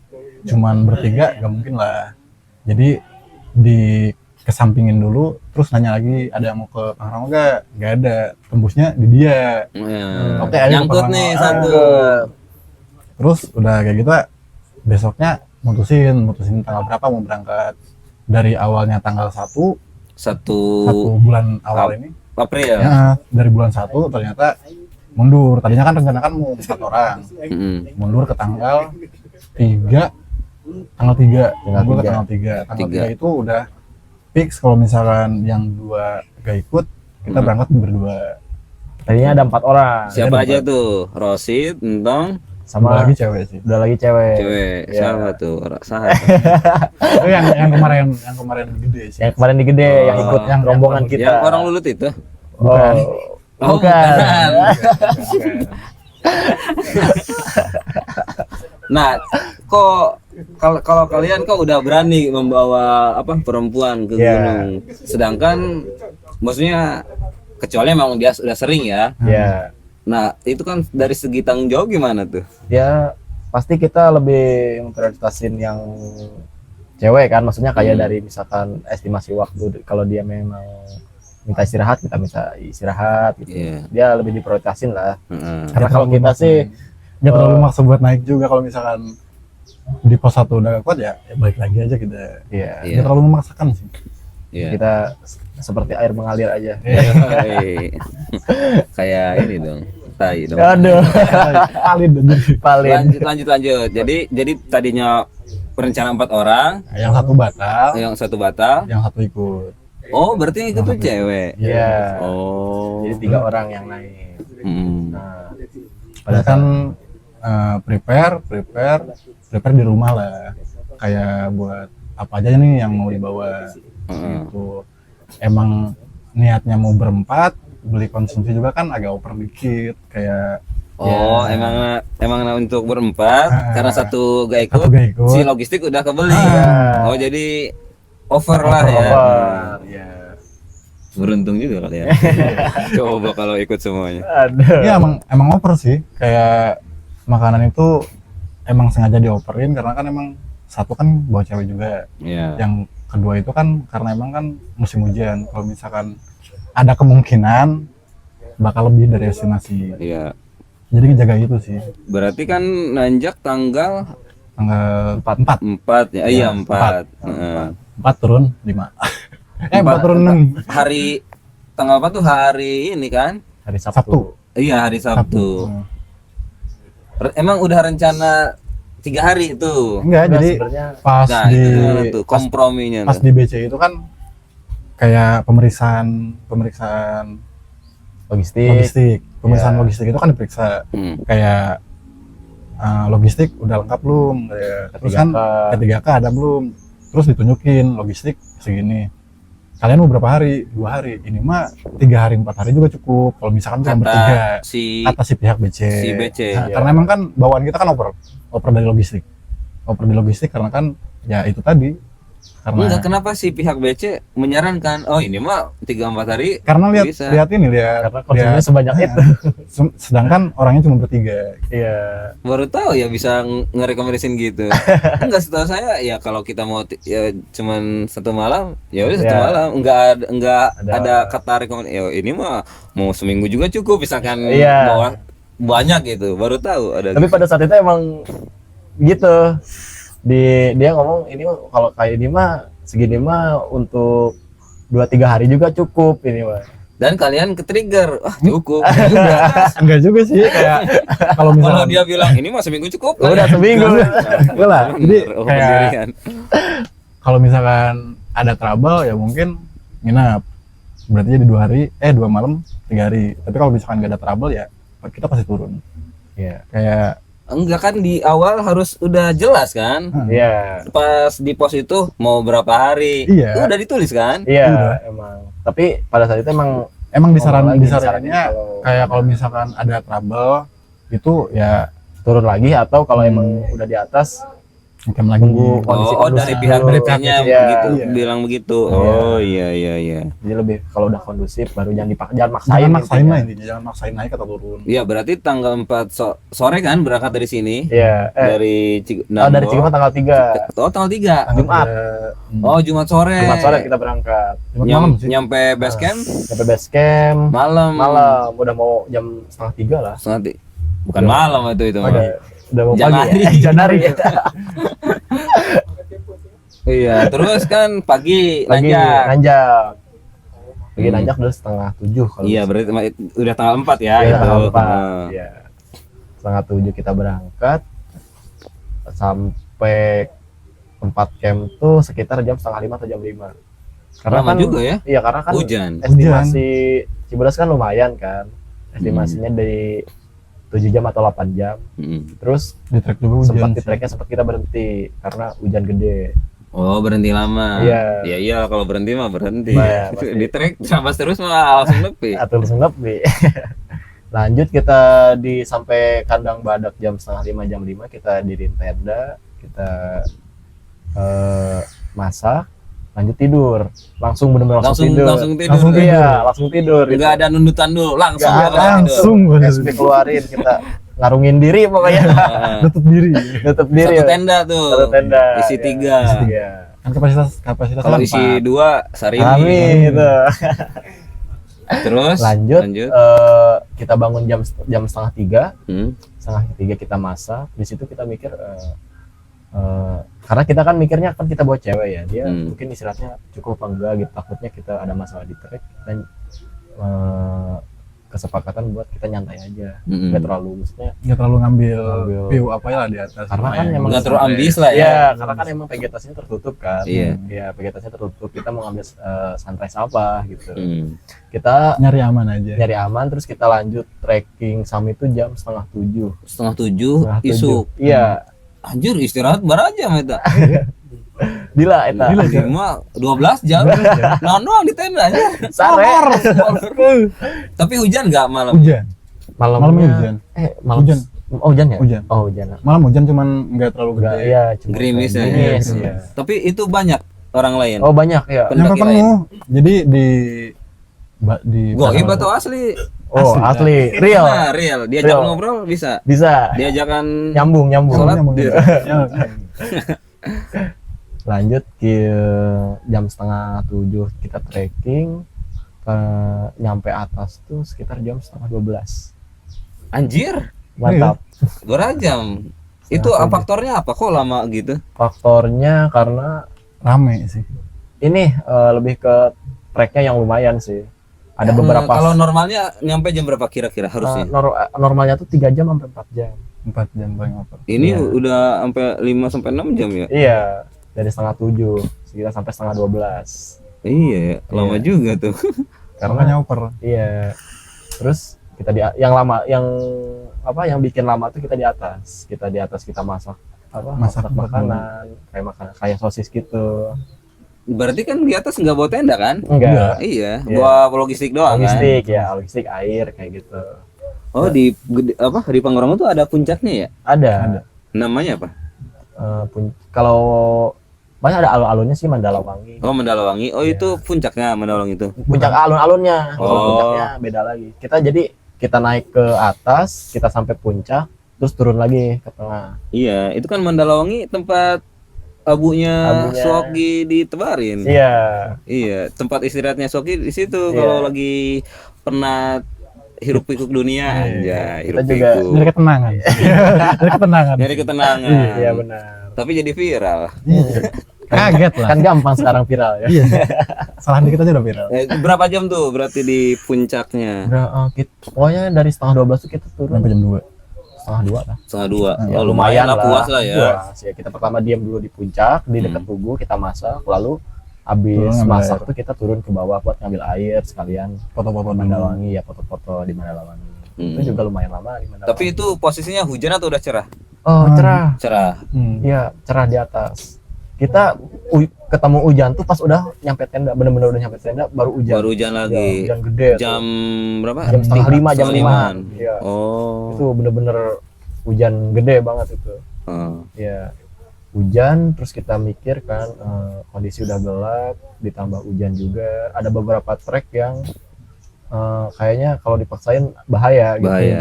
cuman bertiga gak mungkin lah. Jadi dikesampingin dulu, terus nanya lagi ada yang mau ke Pangrango gak ada, tembusnya di dia. Oke, ayo ke Nyangkut Pangrango. nih satu. Terus udah kayak gitu besoknya mutusin tanggal berapa mau berangkat. Dari awalnya tanggal 1 Satu bulan awal ini April. ya, dari bulan 1 ternyata mundur. Tadinya kan rencana kan mau 4 orang, mundur ke tanggal 3. Tanggal 3 gue ke tanggal 3. Tanggal 3 itu udah fix kalau misalkan yang 2 gak ikut kita berangkat berdua. Tadinya ada 4 orang. Siapa aja tuh? Rosid, Entong, Sama lagi cewek sih. udah lagi cewek. cewek. Iya. Siapa tuh? Sahat. Itu yang kemarin gede sih. Yang kemarin di Gede yang ikut yang rombongan kita. Yang orang lulut itu? Bukan. Oh, bukan. Nah, kok kalau kalian kok udah berani membawa perempuan ke gunung, sedangkan maksudnya kecuali emang dia sudah sering ya. Ya. Nah, itu kan dari segi tanggung jawab gimana tuh? Ya pasti kita lebih memprioritasin yang cewek kan, maksudnya kayak dari misalkan estimasi waktu, kalau dia memang minta istirahat kita minta istirahat gitu. Dia lebih diprioritasin lah. Karena kalau kita sih nggak terlalu maksa buat naik juga. Kalau misalkan di pos 1 udah gak kuat ya balik lagi aja kita. Nggak terlalu memaksakan sih. Kita seperti air mengalir aja. Kayak ini dong, tai dong. Aduh. Paling. Lanjut. Jadi tadinya rencana 4 orang, yang 1 batal, yang 1 batal, yang 1 ikut. Oh, berarti itu tuh cewek. Iya. Oh. Jadi 3 orang yang naik. Nah, Padahal kan prepare di rumah lah. Kayak buat apa aja nih yang mau dibawa. Gitu. Emang niatnya mau berempat, beli konsumsi juga kan agak over dikit kayak. Emang untuk berempat karena 1 gak ikut, si logistik udah kebeli. Oh, jadi over lah ya. Iya. Beruntung juga kali ya. Coba kalau ikut semuanya. Iya emang over sih. Kayak makanan itu emang sengaja dioperin karena kan emang 1 kan bawa cewek juga. Yang kedua itu kan karena emang kan musim hujan. Kalau misalkan ada kemungkinan bakal lebih dari estimasi. Iya. Jadi ngejaga itu sih. Berarti kan nanjak tanggal 4 ya. Iya, 4. 4 turun 5. 4 turun 6. Hari tanggal 4 tuh hari ini kan? Hari Sabtu. Iya, hari Sabtu. Emang udah rencana 3 hari itu? Enggak, jadi pas di tuh komprominya. Pas di BC itu kan kayak pemeriksaan logistik. Pemeriksaan logistik itu kan diperiksa kayak logistik udah lengkap belum? Terus kan K3K ada belum? Terus ditunjukin logistik segini. Kalian mau berapa hari? 2 hari. Ini mah 3 hari 4 hari juga cukup. Kalau misalkan cuma bertiga, kata si pihak BC. Si BC. Nah, karena emang kan bawaan kita kan oper dari logistik. Oper di logistik karena kan ya itu tadi. Karena Enggak, kenapa sih pihak BC menyarankan oh ini mah 3-4 hari karena bisa. lihat Karena konsumnya sebanyak itu. sedangkan orangnya cuma bertiga. Iya. Baru tahu ya bisa ngerekomendasiin gitu. Enggak, setahu saya ya kalau kita mau ya cuman 1 malam ya udah 1 Ya. malam, enggak ada kata rekomendasi ya ini mah mau seminggu juga cukup misalkan Iya. bawa banyak gitu. Baru tahu ada Tapi pada saat itu emang gitu. Dia ngomong ini kalau kayak ini mah segini mah untuk 2-3 hari juga cukup ini mah. dan kalian ke-trigger. Ah, cukup. Enggak juga sih, kayak kalau Kalau misalkan dia bilang ini mah seminggu cukup. Udah seminggu. enggak lah. Jadi Bener, oh, kayak pendirian. kalau misalkan ada trouble ya mungkin nginap. Berarti jadi 2 hari, 2 malam 3 hari. Tapi kalau misalkan nggak ada trouble ya kita pasti turun. Iya. Kayak Enggak kan di awal harus udah jelas kan? Iya. Pas di pos itu mau berapa hari? Iya. Udah ditulis kan? Iya, Udah. emang. Tapi pada saat itu emang emang lagi disarannya kalau kayak kalau misalkan ada trouble itu ya turun lagi atau kalau emang udah di atas ngecamp lagi. Tunggu kondisi Oh, dari kondusif pihak dulu. BC-nya Iya. begitu, Iya. bilang begitu. Oh iya. Jadi lebih kalau udah kondusif baru jangan maksain. Jangan maksain intinya. lah intinya, jangan maksain naik atau turun. Iya, berarti tanggal 4 sore kan berangkat dari sini? Iya. Dari Dari Cikupang tanggal 3 Oh, tanggal 3. Jumat. Oh, Jumat sore. Jumat sore kita berangkat. Jumat malam sih. Nyampe base camp Sampai base camp malam. udah mau jam 2:30 lah. Bukan malam itu mah. Udah mau Janari. pagi. Janari. Iya, terus kan pagi Lagi nanjak. nanjak. Lagi nanjak udah 6:30 kalau. Iya, berarti udah tanggal 4 ya Iya, itu. tanggal 4. Heeh. Iya. 6:30 kita berangkat sampai tempat camp tuh sekitar jam 4:30 atau jam 5. Karena Lama kan juga ya. Iya, karena kan Hujan. estimasi Cibodas kan lumayan kan. Estimasinya dari 7 jam atau 8 jam. Terus Di trek juga hujan. sempat di sih. treknya sempat kita berhenti karena hujan gede. Oh, berhenti lama. Iya. Ya iya, kalau berhenti mah berhenti. Iya, pasti. Di trek sampai terus mah langsung nepi. Atau langsung nepi. Lanjut kita sampai kandang badak jam 4:30 jam 5 kita diriin tenda, kita masak, lanjut tidur. Langsung benar-benar langsung tidur. Langsung tidur. Langsung tidur. Iya, langsung tidur. Enggak ada nundutan dulu, langsung Nggak dia ada, Langsung SB keluarin, kita ngarungin diri pokoknya. Heeh. tutup diri. Tutup diri. Satu tenda tuh. Satu tenda. Isi ya. 3. Iya. Kan kapasitas Kalau kan isi 2 Sarimi. Kami gitu. Terus Lanjut. Kita bangun jam 2:30. Hmm. 2:30 kita masak. Di situ kita mikir karena kita kan mikirnya kan kita bawa cewek ya, dia mungkin istirahatnya cukup apa enggak gitu, takutnya kita ada masalah di trek dan kesepakatan buat kita nyantai aja, nggak terlalu maksudnya nggak terlalu ngambil Ngambil. view apa ya lah di atas. Karena kan Lumayan. emang Nggak terlalu ambis lah ya. ya karena kan emang vegetasinya tertutup kan. Iya. Ya vegetasinya tertutup, kita mau ngambil sunrise apa gitu. Hmm. Kita nyari aman aja. nyari aman, terus kita lanjut trekking summit itu jam 6:30. 6:30 isuk. Iya. Anjir, istirahat berapa jam eta? Dila eta. Lima 12 jam. Naon doang di tenda aja. Sare. Tapi hujan enggak malam? Hujan. Malamnya hujan. Malam. Hujan. Oh, hujan ya? Hujan. Oh, hujan. Malam hujan cuman nggak terlalu Enggak, gede. iya, cuma Gerimis ya. gerimis, Iya. iya. Tapi itu banyak orang lain. Oh, banyak ya. Pendaki Nyampe penuh. Jadi di Goib atau asli? Oh, asli, real. Nah, real. Diajak Real. ngobrol bisa. Bisa. Diajakan Nyambung. Sholat Nyambung. di- Lanjut ke jam 6:30 kita trekking nyampe atas tuh sekitar jam 11:30. Anjir, Mantap. berapa jam? Itu faktornya apa kok lama gitu? Faktornya karena rame sih. ini lebih ke treknya yang lumayan sih. Ada beberapa Kalau normalnya nyampe jam berapa kira-kira harusnya? normalnya tuh 3 jam sampai 4 jam. 4 jam paling apa. Ini Iya. udah sampai 5 sampai 6 jam ya? Iya, dari 6:30 sekitar sampai 11:30. Iya, ya. Lama Iya. juga tuh. Karena nyauper. Iya. Terus kita yang apa yang bikin lama tuh kita di atas. Kita masak Masak makanan, kayak sosis gitu. Berarti kan di atas nggak bawa tenda kan? Enggak. Iya, Iya. bawa logistik doang kan? Logistik air kayak gitu. Oh, di di Pangrango tuh ada puncaknya ya? Ada. Namanya apa? Kalau banyak ada alun-alunnya sih Mandalawangi. Oh, Mandalawangi. Oh, itu puncaknya Mandalawangi itu. Puncak alun-alunnya. Kalau Oh. puncaknya beda lagi. Kita naik ke atas, kita sampai puncak, terus turun lagi ke tengah. Iya, itu kan Mandalawangi tempat abunya Sogi ditebarin. Iya. Iya, tempat istirahatnya Sogi di situ Iya. kalau lagi penat hiruk pikuk dunia aja, hiruk Kita juga pikuk. Dari ketenangan. Dari ketenangan. Nyari ketenangan. Iya benar. Tapi jadi viral. Iya. Kaget lah. Kan gampang sekarang viral ya. Iya. Salah dikit aja udah viral. Berapa jam tuh berarti di puncaknya? Pokoknya dari setengah 12 tuh kita turun Sampai jam 2. setengah 2 lah. Setengah dua. Ya, Oh, lumayan lah, puas lah ya. Puas ya. Kita pertama diam dulu di puncak, di dekat tugu kita masak, lalu habis Turun ngambil masak air. tuh kita turun ke bawah buat ngambil air sekalian Foto-foto dulu. Mandalawangi ya, foto-foto di Mandalawangi. Itu juga lumayan lama di Mandalawangi. Tapi itu posisinya hujan atau udah cerah? oh cerah. Cerah. Iya, cerah di atas. Kita ketemu hujan tuh pas udah nyampe tenda, bener-bener udah nyampe tenda baru hujan. Baru hujan Ya, lagi. hujan gede. Jam berapa? Jam setengah 5, jam Setengah 5. limaan. Iya. Oh. Itu bener-bener hujan gede banget itu. Oh. Ya hujan, terus kita mikir kan kondisi udah gelap, ditambah hujan juga, ada beberapa trek yang kayaknya kalau dipaksain bahaya gitu. Bahaya.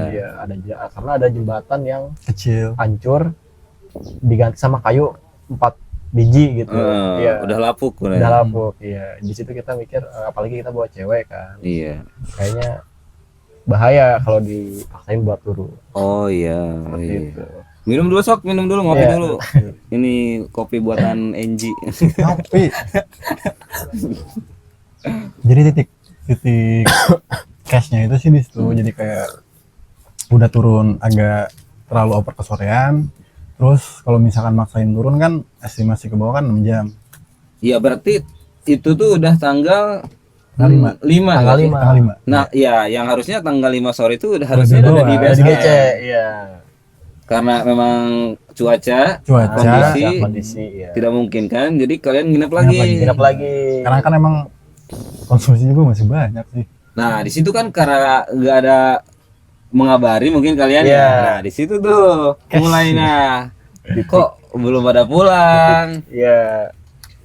Ya, karena ada jembatan yang Kecil. hancur diganti sama kayu 4 biji gitu. Iya. Udah lapuk Udah lapuk. Iya, di situ kita mikir apalagi kita bawa cewek kan, Iya. kayaknya bahaya kalau dipaksain buat turun. Oh iya. Iya. Gitu. Minum dulu sok, minum dulu, ngopi Iya. dulu. Ini kopi buatan Enji. Tapi jadi titik cashnya itu sih di situ. Jadi kayak udah turun agak terlalu over kesorean. Terus kalau misalkan maksain turun kan estimasi ke bawah kan 6 jam. Iya, berarti itu tuh udah tanggal Tanggal 5. 5. Tanggal kan? 5. Tanggal 5. Nah, iya, yang harusnya tanggal 5 sore itu harusnya Udah udah di bawah, base Di camp. GC, iya. Karena memang cuaca Cuaca. Kondisi ya. tidak mungkin kan, jadi kalian nginep lagi. Nginep lagi. Karena kan emang konsumsi juga masih banyak sih. Nah, di situ kan karena nggak ada mengabari mungkin kalian Iya. ya. Nah, di situ tuh mulai nah. Kok belum pada pulang? Iya.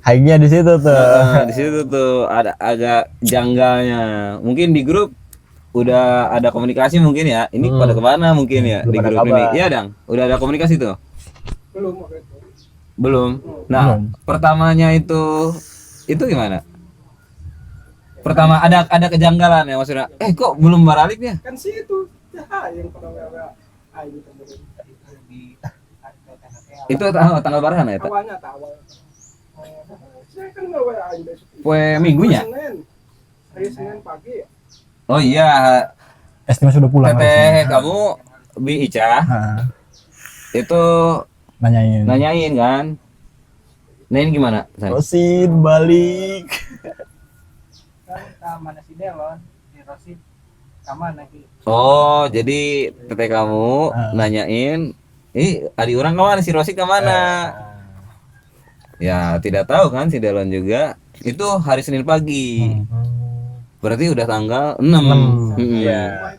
High-nya di situ tuh. Nah, di situ tuh ada agak janggalnya. Mungkin di grup udah ada komunikasi mungkin ya. Ini pada kemana mungkin ya Belum di ada grup ini? kabar. Iya, Dang. Udah ada komunikasi tuh? Belum. Nah, Belum. pertamanya itu gimana? Pertama ada kejanggalan ya maksudnya. Kok belum balik ya? Kan situ yang pernah ayo Itu tanggal berapa ya? awalnya awal saya kan nggak ayo besok Poe minggunya? Senin hari Senin pagi Oh iya, Estimasi udah pulang. teteh harusnya. kamu Bi Ica Nah, itu nanyain. nanyain kan. Nanyain gimana? San? Rosin balik. kan ke mana si Delon di Rosid ke mana ki Oh, jadi teteh kamu nanyain, adik orang kemana si Rosi kemana? Ya tidak tahu kan si Delon juga. Itu hari Senin pagi. Berarti udah tanggal 6. Iya.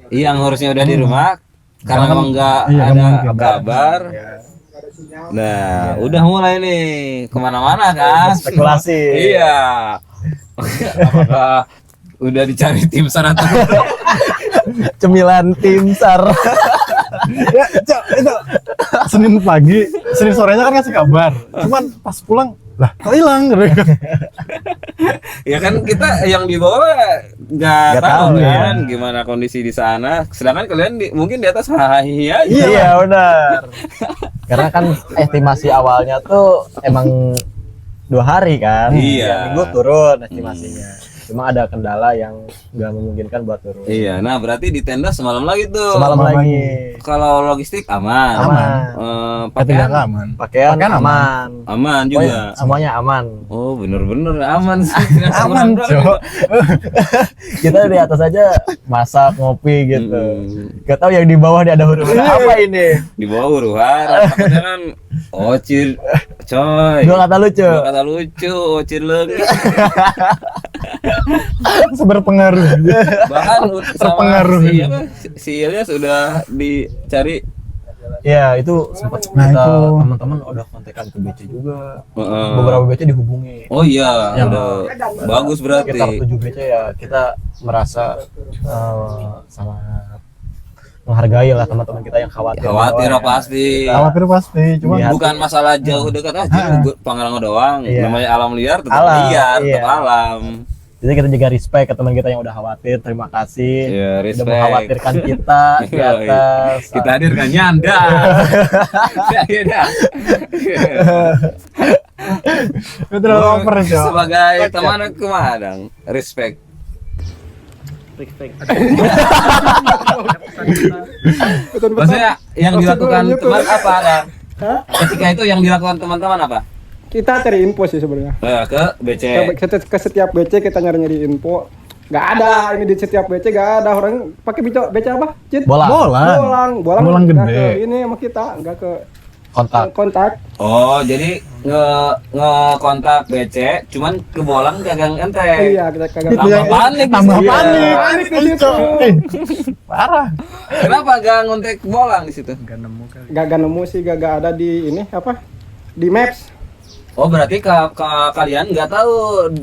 Yang harusnya udah di rumah karena Karena emang nggak iya, ada nggak mungkin. kabar. ada sinyal Nah, udah mulai nih kemana-mana kan? Spekulasi. Iya. Apakah udah dicari tim SAR atau Cemilan tim SAR. Ya, Cok, itu Senin pagi, Senin sorenya kan ngasih kabar. Cuman pas pulang, lah kok hilang gitu. ya kan kita yang di bawah nggak Nggak tahu tahu, kan gimana kondisi di sana. Sedangkan kalian mungkin di atas hai aja. Iya benar. Karena kan estimasi awalnya tuh emang 2 hari kan. Iya. Minggu turun estimasinya. Cuma ada kendala yang nggak memungkinkan buat turun. Iya, nah berarti di tenda semalam lagi tuh. Semalam Semalam lagi. Kalau logistik aman. Aman. Pakaian aman. Pakaian Pakaian aman. aman Oh, juga. iya, semuanya aman. Oh, bener-bener aman sih. Aman, Cok. Kita di atas aja masak, ngopi gitu. Gak tahu yang di bawah nih ada huru-hara apa ini. Di bawah huru-hara, takutnya kan ocir, coy. Dua kata lucu. Dua kata lucu, ocir lagi. Berpengaruh. Bahkan Terpengaruh. sama si, apa, si Ilyas sudah dicari. Ya itu sempat Nah, kita itu. teman-teman udah kontekan ke BC juga. Heeh. Beberapa BC dihubungi. Oh iya, Yang udah bagus berarti. Sekitar 7 BC ya kita merasa sangat menghargai lah teman-teman kita yang khawatir. Khawatir Bahwa pasti. Khawatir pasti, cuma Iya. Bukan masalah jauh dekat aja, Pangrango doang. Iya. Namanya alam liar, tetap Alam, liar, tetap iya. alam. Jadi kita juga respect ke teman kita yang udah khawatir. Terima kasih. Iya, Udah respect. mengkhawatirkan kita di Iya, atas. Kita hadirkan nyanda. Akhirnya. itu terlalu over, Cok. Sebagai teman kemadang, respect. Maksudnya yang dilakukan teman apa ada? Ketika itu yang dilakukan teman-teman apa? Kita cari info sih sebenarnya. Ke BC. Ke setiap BC kita nyari info. Nggak ada ini di setiap BC nggak ada orang pakai BC apa? Cid? Bolang. Bolang Bolang nggak gede. ke ini sama kita nggak ke Kontak. kontak. Oh, jadi nge-kontak BC, cuman ke bolang gagang ente. Iya kita kagak. Itu yang panik tambah di situ. panik. Panik di situ. Parah. Kenapa gak ngontek bolang di situ? Gak nemu sih gak ada di ini apa di maps. Oh, berarti kalian nggak tahu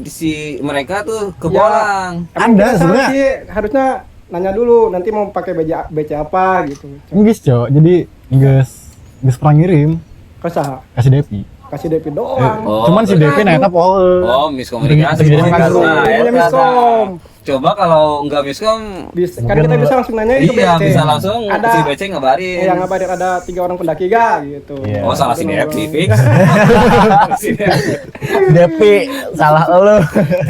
si mereka tuh ke Ya. bolang. Emang Ada kita sebenarnya. sih harusnya nanya dulu nanti mau pakai BC apa gitu. Nggak, Cok. Jadi nggak pernah ngirim, Kesah kasih Depi. kasih DP doang. Oh, Cuman si Depi neta poe. Oh, miskomunikasi. Jadi Miskom. Nah, Iya, eta. miskom. Coba kalau nggak miskom, Bisa, kan kita bisa langsung nanya ke iya BC. bisa langsung ada si BC ngabarin. yang ngabarin ada 3 orang pendaki gak gitu. Iya. Oh, salah si Devi, fix. Si Depi salah lu.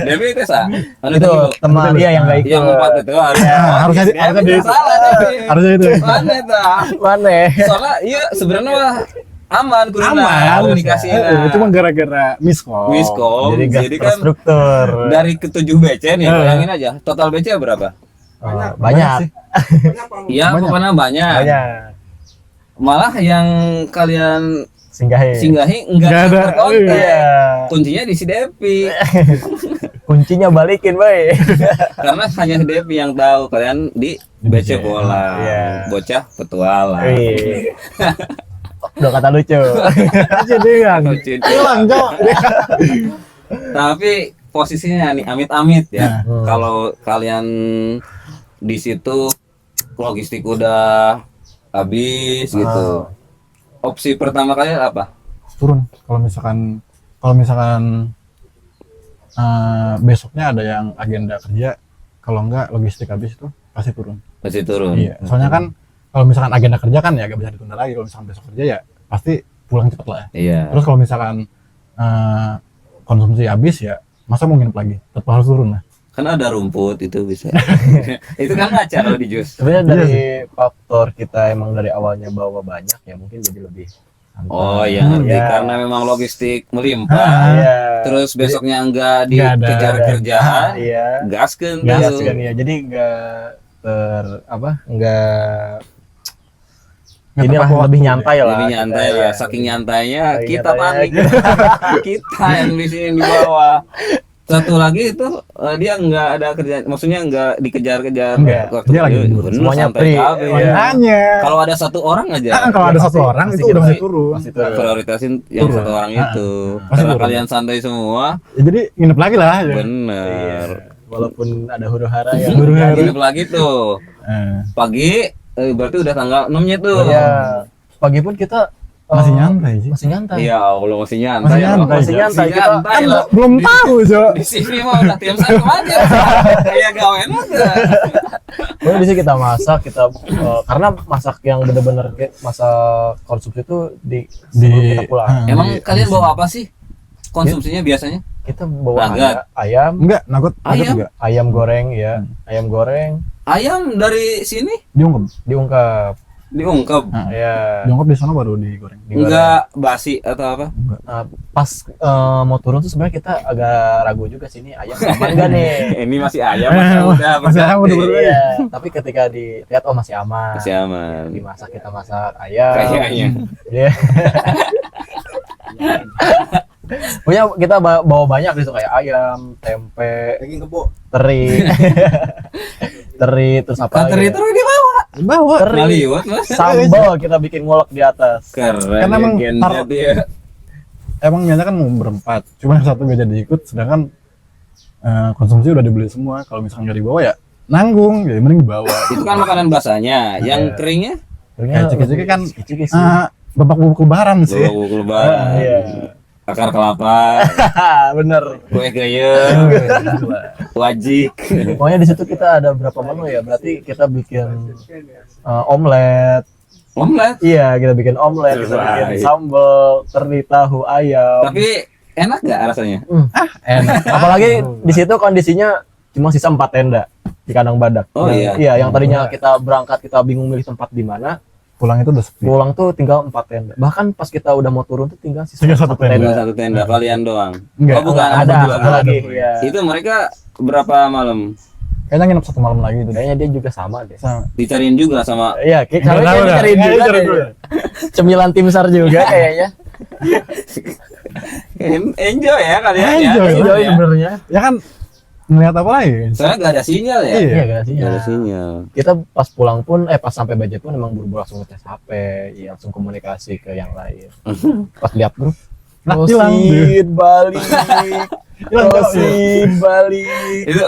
Devi itu sah. Anu Itu tunggu. teman dia yang nggak ikut. Yang 4 itu harusnya. Nah, harusnya Devi harusnya itu itu. salah Devi. Harusnya itu. Mana tah? Mana? Soalnya iya sebenarnya mah aman kurang komunikasi. Cuma gara-gara miskom. Miskom. Jadi gas Jadi kan terstruktur. dari ke-7 BC nih, bayangin aja. Total BC berapa? Banyak. Iya, Banyak. pokoknya banyak. Banyak. Malah yang kalian Singgahi. singgahi enggak Nggak ada. terkontak. Iya. Kuncinya di si Devi. Kuncinya balikin, boy. Karena hanya si Devi yang tahu kalian di BC bola. Iya. Bocah petualang. Wih. Udah kata lucu. Jadi kan. Hilang, Cok. Tapi posisinya nih amit-amit ya. Hmm. Kalau kalian di situ logistik udah habis gitu. Opsi pertama kalian apa? Turun. Kalau misalkan besoknya ada yang agenda kerja, kalau enggak logistik habis itu pasti turun. Masih turun. Iya. Soalnya kan kalau misalkan agenda kerja kan ya gak bisa ditunda lagi. Kalau misalkan besok kerja ya pasti pulang cepet lah. Iya. Terus kalau misalkan konsumsi habis ya masa mau nginep lagi, tetap harus turun lah. Kan ada rumput itu bisa. Itu kan ngaca kalau di jus. Sebenarnya dari faktor kita emang dari awalnya bawa banyak ya mungkin jadi lebih santai. Oh ya ngerti Iya. karena memang logistik melimpah. Iya. Terus besoknya enggak Nggak ada. dikejar kerjaan, Iya. gaskeun Gas tuh. kan ya. Jadi enggak enggak Nggak inilah tepat waktu lebih ya. nyantai lah. Lebih nyantai kita, lah, ya. saking nyantainya Saking kita nyantainya. panik. Kita yang di sini di bawah. Satu lagi itu dia nggak ada kerjaan, maksudnya nggak dikejar-kejar Enggak, dia lagi libur. bener, Semuanya santai free. kabeh. Iya. Makanya. Kalau ada satu orang aja Kalau ada pasti- satu orang pasti itu udah kita- pasti turun. pasti turun. prioritasin yang Turun. satu orang itu. Pasti Karena turun. kalian santai semua, Ya, jadi nginep lagi lah. Ya. bener. Walaupun ada huru-hara ya. Huru-hara. Nginep lagi tuh pagi, berarti udah tanggal 6-nya tuh. Ya, pagi pun kita Masih nyantai sih. Masih nyantai. Iya, Allah masih nyantai. Masih ya. nyantai. Masih nyantai. Kita Nyantai Kan lah. belum tahu, Cok. Di sini mah udah tiap saat aja. Kayak gawean aja. Pokoknya di sini kita masak, karena masak yang bener-bener masak konsumsi itu di sebelum kita pulang. Emang kalian bawa apa sih konsumsinya biasanya? kita bawa Nugget. ayam, Enggak, nugget Ayam? juga ayam goreng ya, ayam goreng Ayam dari sini diungkep. diungkap diungkep. ya. Diungkep di sana baru digoreng. Digoreng. Enggak basi atau apa? Nah, pas mau turun tuh sebenarnya kita agak ragu juga sih, ini ayam aman gak nih? Ini masih ayam atau udah Masih ayam, berganti? udah Iya, tapi ketika dilihat oh masih aman. Masih aman. Dimasak, kita masak ayam. Kayaknya. Iya. Pokoknya kita bawa banyak gitu kayak ayam, tempe, Daging kebo. teri, teri terus apa? Teri lagi? terus dibawa. Bawa. Teri, Maliwat mas. sambal kita bikin ngolok di atas. Keren. Karena emang legenda tar- dia. Emang niatnya kan mau berempat, cuma yang satu gak jadi ikut, sedangkan konsumsi udah dibeli semua. Kalau misalkan nggak dibawa ya nanggung, jadi mending dibawa. Itu kan makanan basahnya. Yang keringnya Kayak ciki-ciki kan ciki sih. babak bubuk lebaran sih. bawa lebaran. Iya. Akar kelapa, Bener. kue gayem, wajik. Pokoknya di situ kita ada berapa menu ya? Berarti kita bikin omelet. Omelet. Iya, kita bikin omelet, kita bikin Right. sambal, teri, tahu, ayam. Tapi enak gak rasanya? Enak. Apalagi di situ kondisinya cuma sisa 4 tenda di kandang badak. Oh, iya. Iya, yang tadinya kita berangkat kita bingung milih tempat di mana, Pulang itu udah sepi. pulang tuh tinggal 4 tenda. Bahkan pas kita udah mau turun tuh tinggal sisa Tinggal satu satu tenda. Tinggal satu tenda kalian doang. Enggak, Oh bukan, Ada berdua. satu lagi. Iya. Itu mereka berapa malam? Kayaknya nginep satu malam lagi itu deh. Kayaknya dia juga sama deh. Sama. Dicariin juga sama. Iya, Nggak kayaknya tahu dah. cariin juga Cari deh. dulu. Cemilan tim SAR juga kayaknya. Enjoy ya kalian ya. Enjoy, Enjoy ya. sebenarnya. Ya kan ngeliat apa lagi? Soalnya gak ada sinyal ya. Iya. Iya, gak sih? Gak ada sinyal. Kita pas pulang pun pas sampai budget pun emang buru-buru langsung ngecas HP, ya langsung komunikasi ke yang lain. Pas lihat grup, Nah, hilang tuh. Rosid balik, Hilang, Rosid balik. Itu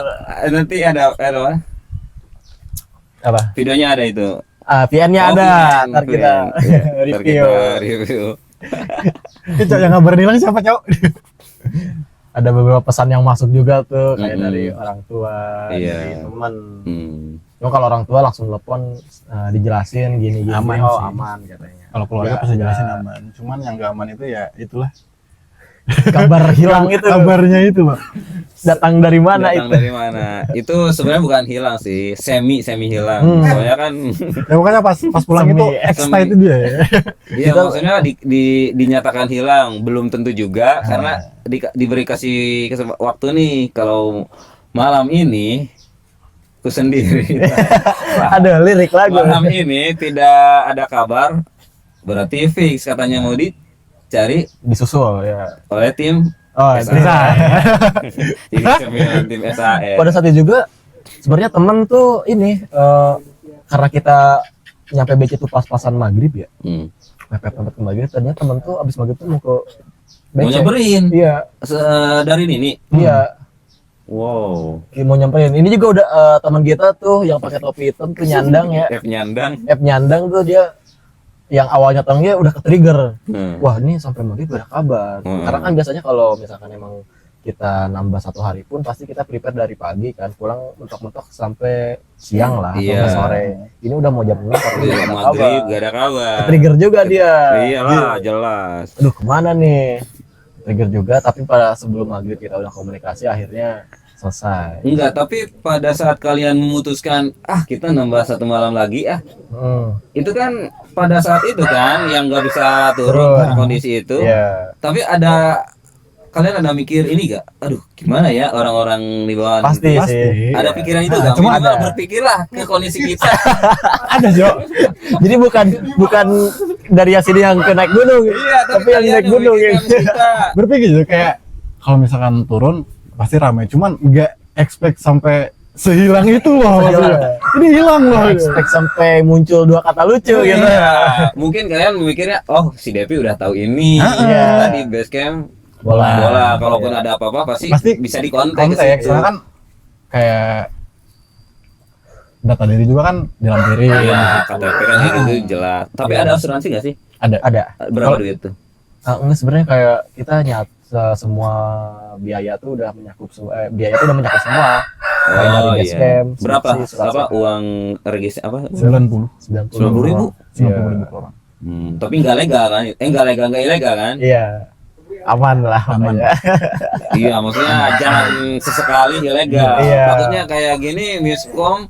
nanti ada Apa? videonya ada itu. VN-nya Oh, ada, VN, ntar kita Ntar review. kita review. Cok, yang ngabarin hilang siapa, Cok? Ada beberapa pesan yang masuk juga tuh, kayak Mm-mm. dari orang tua, Iya. dari teman. Hmm. Cuma kalau orang tua langsung telepon dijelasin gini-gini, Aman oh sih. aman katanya. Kalau keluarga Nggak pasti ada jelasin aman. Cuman yang gak aman itu ya itulah. Kabar hilang itu Kabarnya itu, Pak. datang dari mana Datang itu? dari mana? Itu sebenarnya bukan hilang sih, semi hilang. Soalnya kan Ya pokoknya pas pulang Semi- itu excited dia ya. iya maksudnya dinyatakan hilang belum tentu juga karena diberi kasih waktu nih kalau malam ini aku sendiri Ada lirik lagu. malam ini tidak ada kabar berarti fix katanya mau dicari Disusul ya. oleh tim Oh, SAS. bisa. Jadi sembilan tim SAS. Pada saat itu juga sebenarnya temen tuh ini karena kita nyampe BC tuh pas-pasan maghrib ya. Hmm. Mepet ke maghrib, ternyata temen tuh abis maghrib tuh mau ke Mau BC. nyamperin Iya, dari ini. iya. Wow. Mau nyamperin. Ini juga udah teman kita tuh yang pakai topi hitam tuh nyandang ya. F nyandang. F nyandang tuh dia yang awalnya tangnya udah ke-trigger. Hmm. Wah, ini sampai maghrib udah kabar. Karena kan biasanya kalau misalkan emang kita nambah 1 hari pun pasti kita prepare dari pagi kan, pulang mentok-mentok sampai siang lah atau Iya. sampai sore. Ini udah mau jam 6 tapi Iya, nggak ada maghrib kabar. gak ada kabar. Trigger juga dia. Iyalah, jelas. Aduh, kemana nih? Trigger juga, tapi pada sebelum maghrib kita udah komunikasi, akhirnya selesai. Enggak, tapi pada saat kalian memutuskan, kita nambah 1 malam lagi itu kan pada saat itu kan yang nggak bisa turun karena kondisi itu. Iya. Tapi kalian ada mikir ini gak? Aduh, gimana ya orang-orang di bawah Pasti nanti? sih. Ada pikiran itu Nah, gak? cuma Minimal ada. berpikirlah ke kondisi kita. Ada, Cok. Jadi bukan dari Yasini yang ke naik gunung, Iya, tapi yang kalian naik gunung ya. memikirkan kita. Berpikir juga kayak kalau misalkan turun pasti ramai, cuman nggak expect sampai sehilang itu loh. Sehilang. maksudnya. Ini hilang loh. Expect sampai muncul 2 kata lucu gitu. Iya. Mungkin kalian memikirnya, oh si Devi udah tahu ini. Iya. Tadi base camp Bola. Kalaupun ada apa-apa pasti bisa dikontak ke Kontak, situ. soalnya kan kayak data diri juga kan dilampirin. Iya, KTP kan itu jelas. Tapi ada asuransi nggak sih? Ada. Berapa duit tuh? Enggak, sebenarnya kayak kita semua biaya tuh udah menyakup biaya tuh udah menyakup semua. Mulai dari base camp, Berapa? subsidi, surat Apa surat. uang regis apa? 90. 90.000. 90.000 per orang. Tapi nggak legal kan? Nggak legal, nggak ilegal kan? Iya. aman lah Aman. pokoknya. Iya, maksudnya jangan sesekali ilegal. Iya. Takutnya kayak gini miskom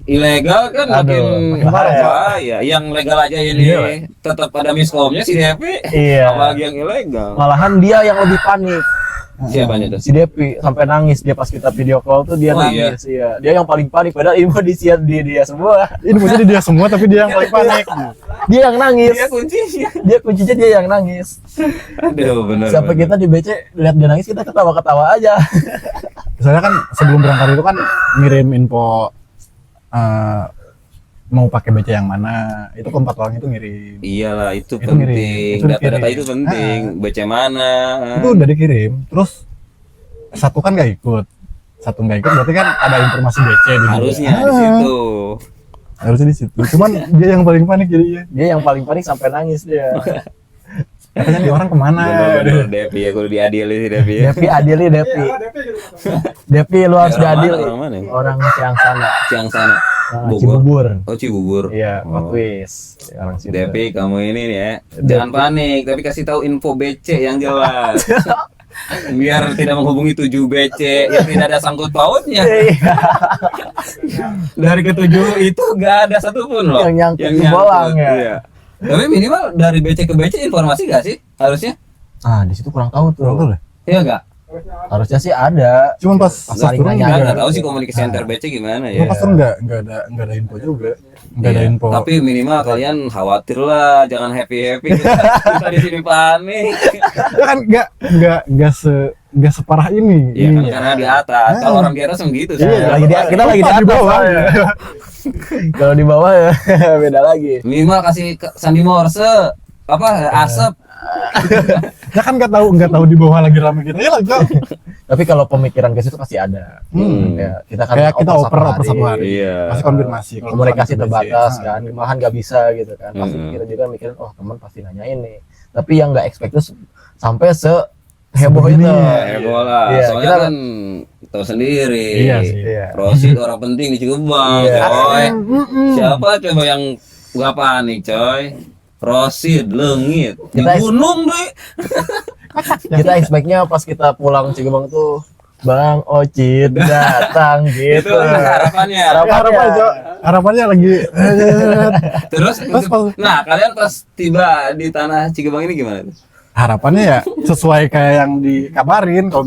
ilegal kan Aduh, makin bahaya. bahaya. Yang legal aja ini Iya. tetap ada miskomnya si Devi. Iya. Apalagi yang ilegal. Malahan dia yang lebih panik. Siapanya tuh? Si Depi sampai nangis dia pas kita video call tuh dia Oh, nangis. Iya. Dia yang paling panik padahal info di dia semua. Ini maksudnya dia semua tapi dia yang paling panik. Dia yang nangis. Dia kuncinya. Dia kuncinya dia yang nangis. Aduh, benar. Sampai kita di BC lihat dia nangis kita ketawa-ketawa aja. Soalnya kan sebelum berangkat itu kan ngirim info mau pakai BC yang mana. Itu keempat orang itu ngirim. Iyalah itu Itu penting. ngirim, itu Data-data dikirim. itu penting. Baca mana? Itu udah dikirim. Terus satu kan nggak ikut. Satu nggak ikut berarti kan ada informasi BC di dia. Harusnya di situ. Harusnya di situ. Cuman dia yang paling panik jadinya. Dia yang paling panik sampai nangis dia. Katanya nih orang kemana? Bener-bener Devi ya, kudu diadili sih Devi ya. Depi adili Depi. Depi lu harus Orang mana, diadili. orang mana? Orang Ciang sana. Ciang sana. Bogor. Cibubur. Oh Cibubur. Iya, Oh. Patwis. Orang situ. Devi kamu ini nih ya, jangan panik, tapi kasih tahu info BC yang jelas. Biar tidak menghubungi 7 BC yang tidak ada sangkut pautnya. Iya. Dari ketujuh itu gak ada satupun loh Yang nyangkut di bolang ya. Iya. Tapi minimal dari BC ke BC informasi gak sih harusnya? Ah, di situ kurang tahu tuh. Kurang tahu deh. Iya gak? Harusnya sih ada. Cuman pas Saling turun nanya nggak aja. Nggak tahu sih komunikasi center BC gimana ya. Gua pas turun nggak ada info juga. Nggak ada Iya, info. Tapi minimal kalian khawatir lah, jangan happy kita di sini panik. Ya kan nggak separah ini. Iya kan ininya. karena di atas. Kalau orang di atas emang gitu sih. Iya, kita lagi di Pas atas bawah. soalnya. Kalau di bawah ya beda lagi. Minimal kasih Sandi Morse apa asap. Ya kan nggak tahu di bawah lagi rame gitu. Ya lah Kak. Tapi kalau pemikiran ke situ pasti ada. Ya, kita kan Kayak kita oper satu hari. Iya. Pasti konfirmasi. Kalau Komunikasi bukan terbatas BC. kan, malahan nggak bisa gitu kan. Pasti kita juga mikirin, oh teman pasti nanyain nih. Tapi yang nggak expect tuh sampai heboh Sebegini. itu. Heboh lah. Iya, Soalnya kita- kan tahu sendiri. Iya sih. Iya. Rosid orang penting di Cirebon, Iya. coy. Siapa coba yang gak panik, coy? Rosid, Lengit, di Kita- gunung deh. Kita expect-nya pas kita pulang Cigebang tuh Bang Ocit datang Itu gitu. harapannya. Harapannya lagi Terus, pas- nah kalian pas tiba di tanah Cigebang ini gimana? harapannya ya sesuai kayak yang dikabarin. Kalau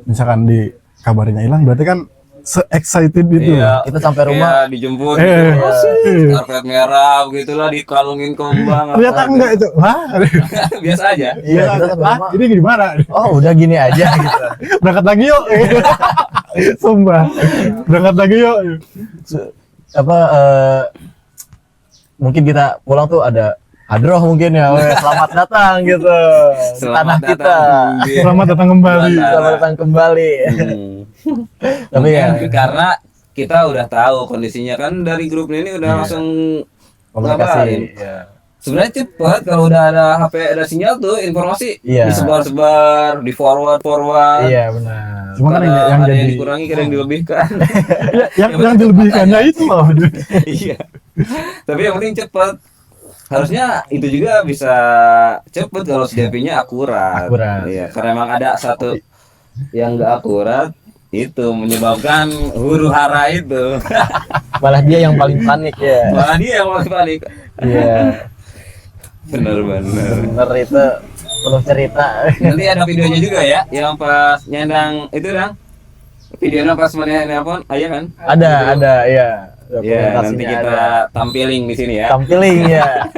misalkan dikabarinnya hilang berarti kan se-excited itu. Iya. Kita sampai rumah Kayak dijemput Eh, gitu, eh. karpet merah begitulah, dikalungin kembang. Ternyata apa. enggak itu. Wah, Biasa aja. Iya, kita sampai ah, rumah. ini gimana? Oh, udah gini aja gitu. Berangkat lagi yuk. Sumpah. Berangkat lagi yuk. Apa mungkin kita pulang tuh ada hadroh mungkin ya, weh, selamat datang gitu di tanah kita. datang di- Selamat datang kembali. Selamat datang kembali. Hmm. Tapi ya Mungkin karena kita udah tahu kondisinya kan dari grup ini udah langsung komunikasi. ngabarin. Ya. Sebenarnya cepet kalau udah ada HP ada sinyal tuh informasi Iya. disebar-sebar, di forward. Iya benar. Cuma kan Kadang yang ada jadi yang dikurangi, kadang yang dilebihkan. yang dilebihkannya itu loh. Iya. Tapi yang penting cepet. Harusnya itu juga bisa cepet kalau CDP-nya akurat. Akurat. Iya, karena emang ada satu yang enggak akurat itu menyebabkan huru hara itu. Malah dia yang paling panik ya. Malah dia yang paling panik. Iya. Bener-bener. Bener itu penuh cerita. Nanti ada videonya juga ya, yang pas nyandang itu dong. Videonya pas mana nelpon, ayah kan? Ada ya. Ya, nanti kita tampilin di sini ya. Tampiling ya.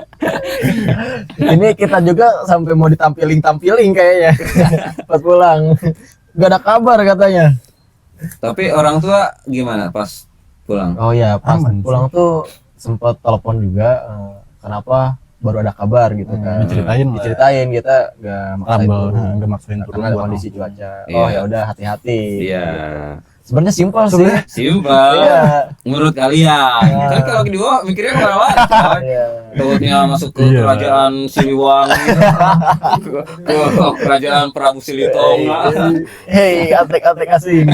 Ini kita juga sampai mau ditampiling kayaknya. Pas pulang. Gak ada kabar katanya. Tapi orang tua gimana pas pulang? Oh ya, pas Aman sih. pulang tuh sempat telepon juga kenapa baru ada kabar gitu kan. Diceritain lah. Diceritain kita gak maksain Trouble, turun. nggak maksain turun Karena ada buat kondisi apa. cuaca. Iya. Oh ya udah hati-hati. Iya. Sebenarnya simpel sih. Simpel. Iya. Menurut kalian. Kan kalau di bawah mikirnya kemana-mana. coy. Iya. Takutnya masuk ke Iya. kerajaan Siliwangi, ke kerajaan Prabu Silitonga. Hei, atek-atek asing.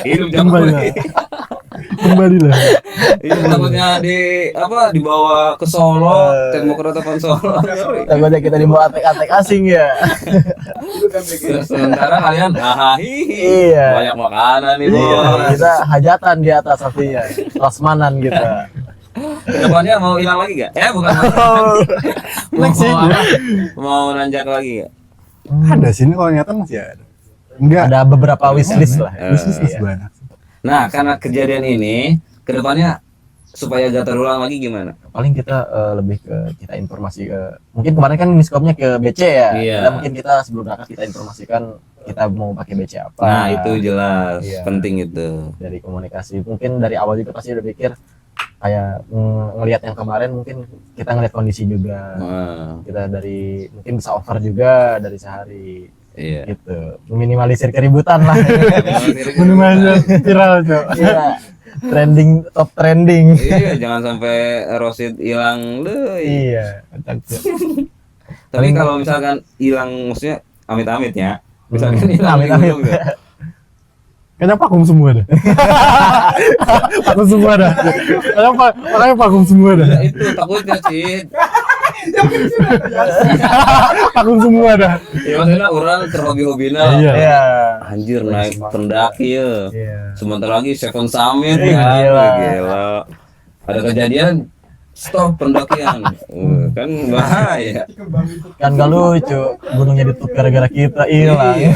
Hidup Kembali zaman lah. Kembalilah. Ini takutnya dibawa ke Solo, Demokratapan Solo. Takutnya kita dibawa atek-atek asing ya. Terus sementara kalian Iya. banyak makanan nih, Iya, bos. kita hajatan di atas artinya. Prasmanan kita. Kedepannya mau hilang lagi gak? Bukan. Mau nanjak lagi gak? Ada sini kalau niatan masih ada. Enggak. Ada beberapa wishlist lah. Bisnis Iya. banyak. Nah, karena kejadian ini, kedepannya supaya gak terulang lagi gimana? Paling kita lebih ke kita informasi ke, mungkin kemarin kan miskomnya ke BC ya. Iya. Kita mungkin kita sebelum berangkat kita informasikan kita mau pakai BC apa. Nah, itu jelas, Iya. penting itu. Dari komunikasi. Mungkin dari awal juga pasti udah pikir kayak ngelihat yang kemarin, mungkin kita ngelihat kondisi juga. Wah, Kita dari mungkin bisa over juga dari sehari iya. gitu. Meminimalisir keributan lah. Minimalisir viral, Cok. Iya. Top trending. Iya, jangan sampai Rosid hilang deh. Iya. Tapi kalau misalkan hilang, maksudnya amit-amit ya. Misalkan hilang di Amit-amit. gunung tuh. Kayaknya vakum semua dah. Vakum semua dah. Makanya vakum semua dah. Ya, itu takutnya sih. Vakum semua dah. Ya maksudnya orang terhobi-hobina. Iya. Iya. Anjir, naik pendaki ya. Iya. Sebentar lagi Seven Summit Iya, ya. gila. Gila. Ada kejadian stop pendakian. Kan bahaya. Kan gak lucu, gunungnya ditutup gara-gara kita hilang. Iya.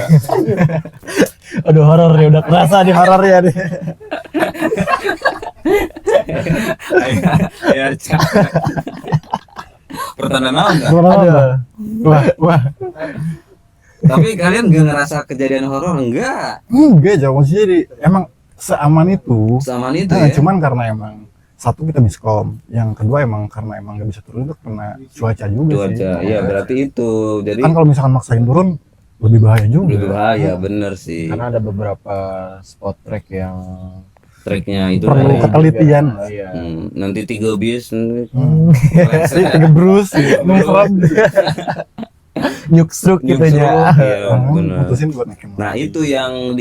Aduh, horor ya, udah kerasa di horor ya nih. Ya, pertanda naon nggak? Aduh. Wah. Tapi kalian gak ngerasa kejadian horor? Enggak. Enggak, jauh sih. Jadi emang seaman itu. Sama itu Nah, ya. cuman karena emang satu kita miskom, yang kedua emang karena emang nggak bisa turun itu karena cuaca juga sih. Cuaca. Ya berarti itu. Jadi Kan kalau misalkan maksain turun lebih bahaya juga. lebih bahaya, bener sih. Karena ada beberapa spot trek yang Treknya itu Perlu tadi. ketelitian. Iya. Nanti 3 bis Tegebrus, nongkrong. Nyuksruk gitu ya. Iya, benar. Putusin buat naikin. Nah, itu yang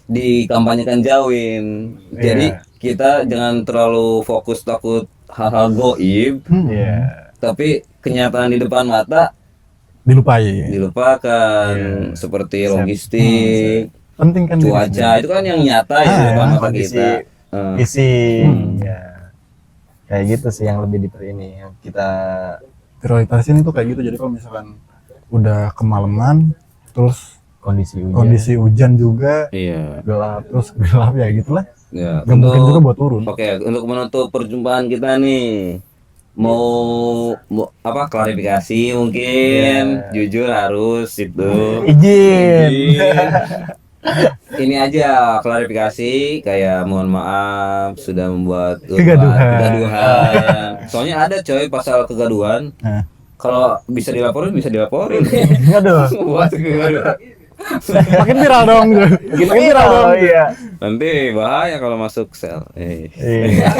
dikampanyekan Jawin. Jadi kita jangan terlalu fokus takut hal-hal goib, Iya. tapi kenyataan di depan mata Dilupain. dilupakan. Seperti logistik, Penting kan cuaca, itu kan yang nyata ya di depan mata kondisi kita. Eh, Isi. Ya. Kayak gitu sih yang lebih ini yang kita prioritasin itu kayak gitu. Jadi kalau misalkan udah kemalaman terus kondisi hujan, kondisi hujan juga Iya. gelap. terus gelap ya gitulah, Ya, gak mungkin juga buat turun. Oke, untuk menutup perjumpaan kita nih, mau klarifikasi mungkin, jujur harus itu. Izin. Ini aja klarifikasi, kayak mohon maaf sudah membuat Kegaduhan. Soalnya ada coy pasal kegaduhan. Nah. Kalau bisa dilaporin. Aduh. Buat kegaduhan. Makin viral dong. Makin viral dong. Oh iya. Nanti bahaya kalau masuk sel. Iya.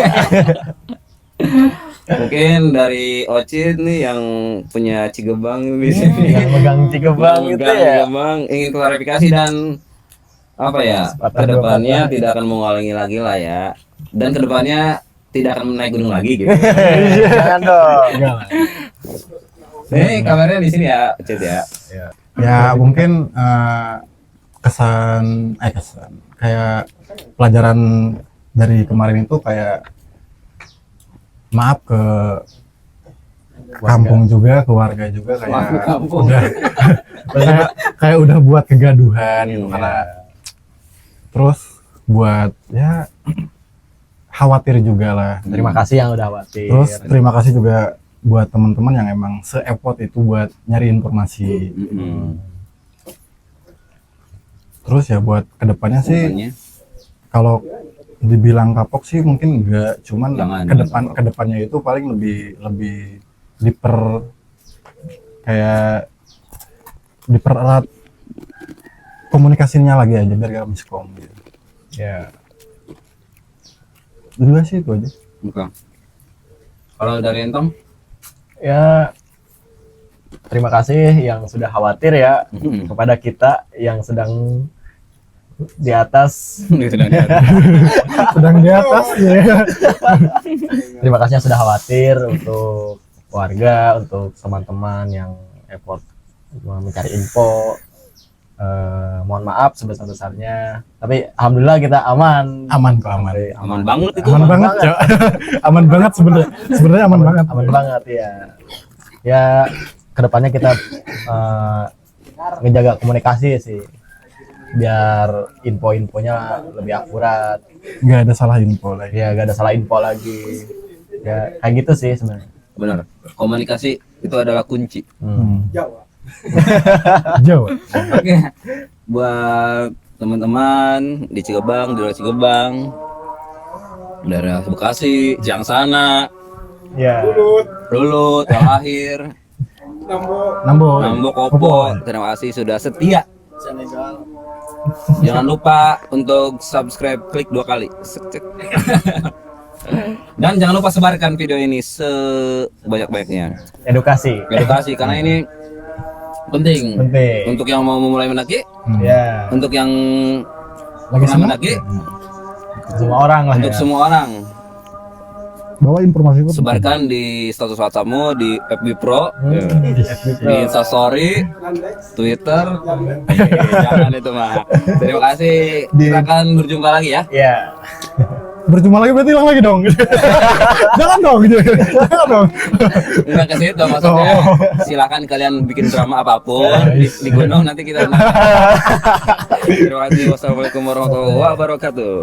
Mungkin dari Ocit nih yang punya Cigebang di sini. Yang megang Cigebang Yang gitu megang ya. Cigebang, ingin klarifikasi dan kedepannya tidak akan mengulangi lagi lah ya. Dan kedepannya tidak akan naik gunung lagi gitu. Jangan dong. Enggak lah. Nih kameranya di sini ya, Ocit ya. Ya mungkin kesan kayak pelajaran dari kemarin itu kayak maaf ke kampung juga, keluarga juga kayak udah kayak udah buat kegaduhan gitu karena terus buat ya khawatir juga lah. Terima kasih yang udah khawatir. Terus terima kasih juga buat teman-teman yang emang se-effort itu buat nyari informasi. Terus ya buat kedepannya sih kalau dibilang kapok sih mungkin enggak, cuman kedepannya itu paling lebih dipererat komunikasinya lagi aja biar gak miskom gitu. Ya. Dua sih itu aja. Bukan. Kalau dari Entong? Ya, terima kasih yang sudah khawatir ya kepada kita yang sedang di atas. Sedang di atas. Sedang di atas ya. Terima kasih yang sudah khawatir untuk keluarga, untuk teman-teman yang effort mencari info. Mohon maaf sebesar-besarnya. Tapi alhamdulillah kita aman. Aman kok, aman. Aman banget itu. Aman banget, Cok. Aman banget sebenarnya. Sebenarnya aman banget. Aman banget ya. Ya kedepannya kita ngejaga komunikasi sih, biar info-infonya lebih akurat. Nggak ada salah info lagi. Ya gak ada salah info lagi. Ya kayak gitu sih sebenarnya. Benar. Komunikasi itu adalah kunci. Jauh. Oke. Buat teman-teman di Cigebang, di luar Cigebang, daerah Bekasi, Jangsana, Ya. Lulut, Walahir, Nambo. Nambo, Kopo, terima kasih sudah setia. Jangan lupa untuk subscribe, klik 2 kali. Dan jangan lupa sebarkan video ini sebanyak-banyaknya. Edukasi. Edukasi karena ini penting. Untuk yang mau memulai mendaki, Ya. untuk yang Lagi pernah senang. mendaki, Semua orang lah untuk ya. semua orang. Bawa informasi itu. Sebarkan di status WhatsAppmu, di FB Pro, di Instastory, Twitter. Jangan itu mah. Terima kasih. Kita akan berjumpa lagi ya. Ya. Berjumpa lagi berarti hilang lagi dong. Jangan dong gitu. Jangan dong. Enggak ke situ maksudnya. Silakan kalian bikin drama apapun di gunung nanti kita. Terima kasih. Wassalamualaikum warahmatullahi wabarakatuh.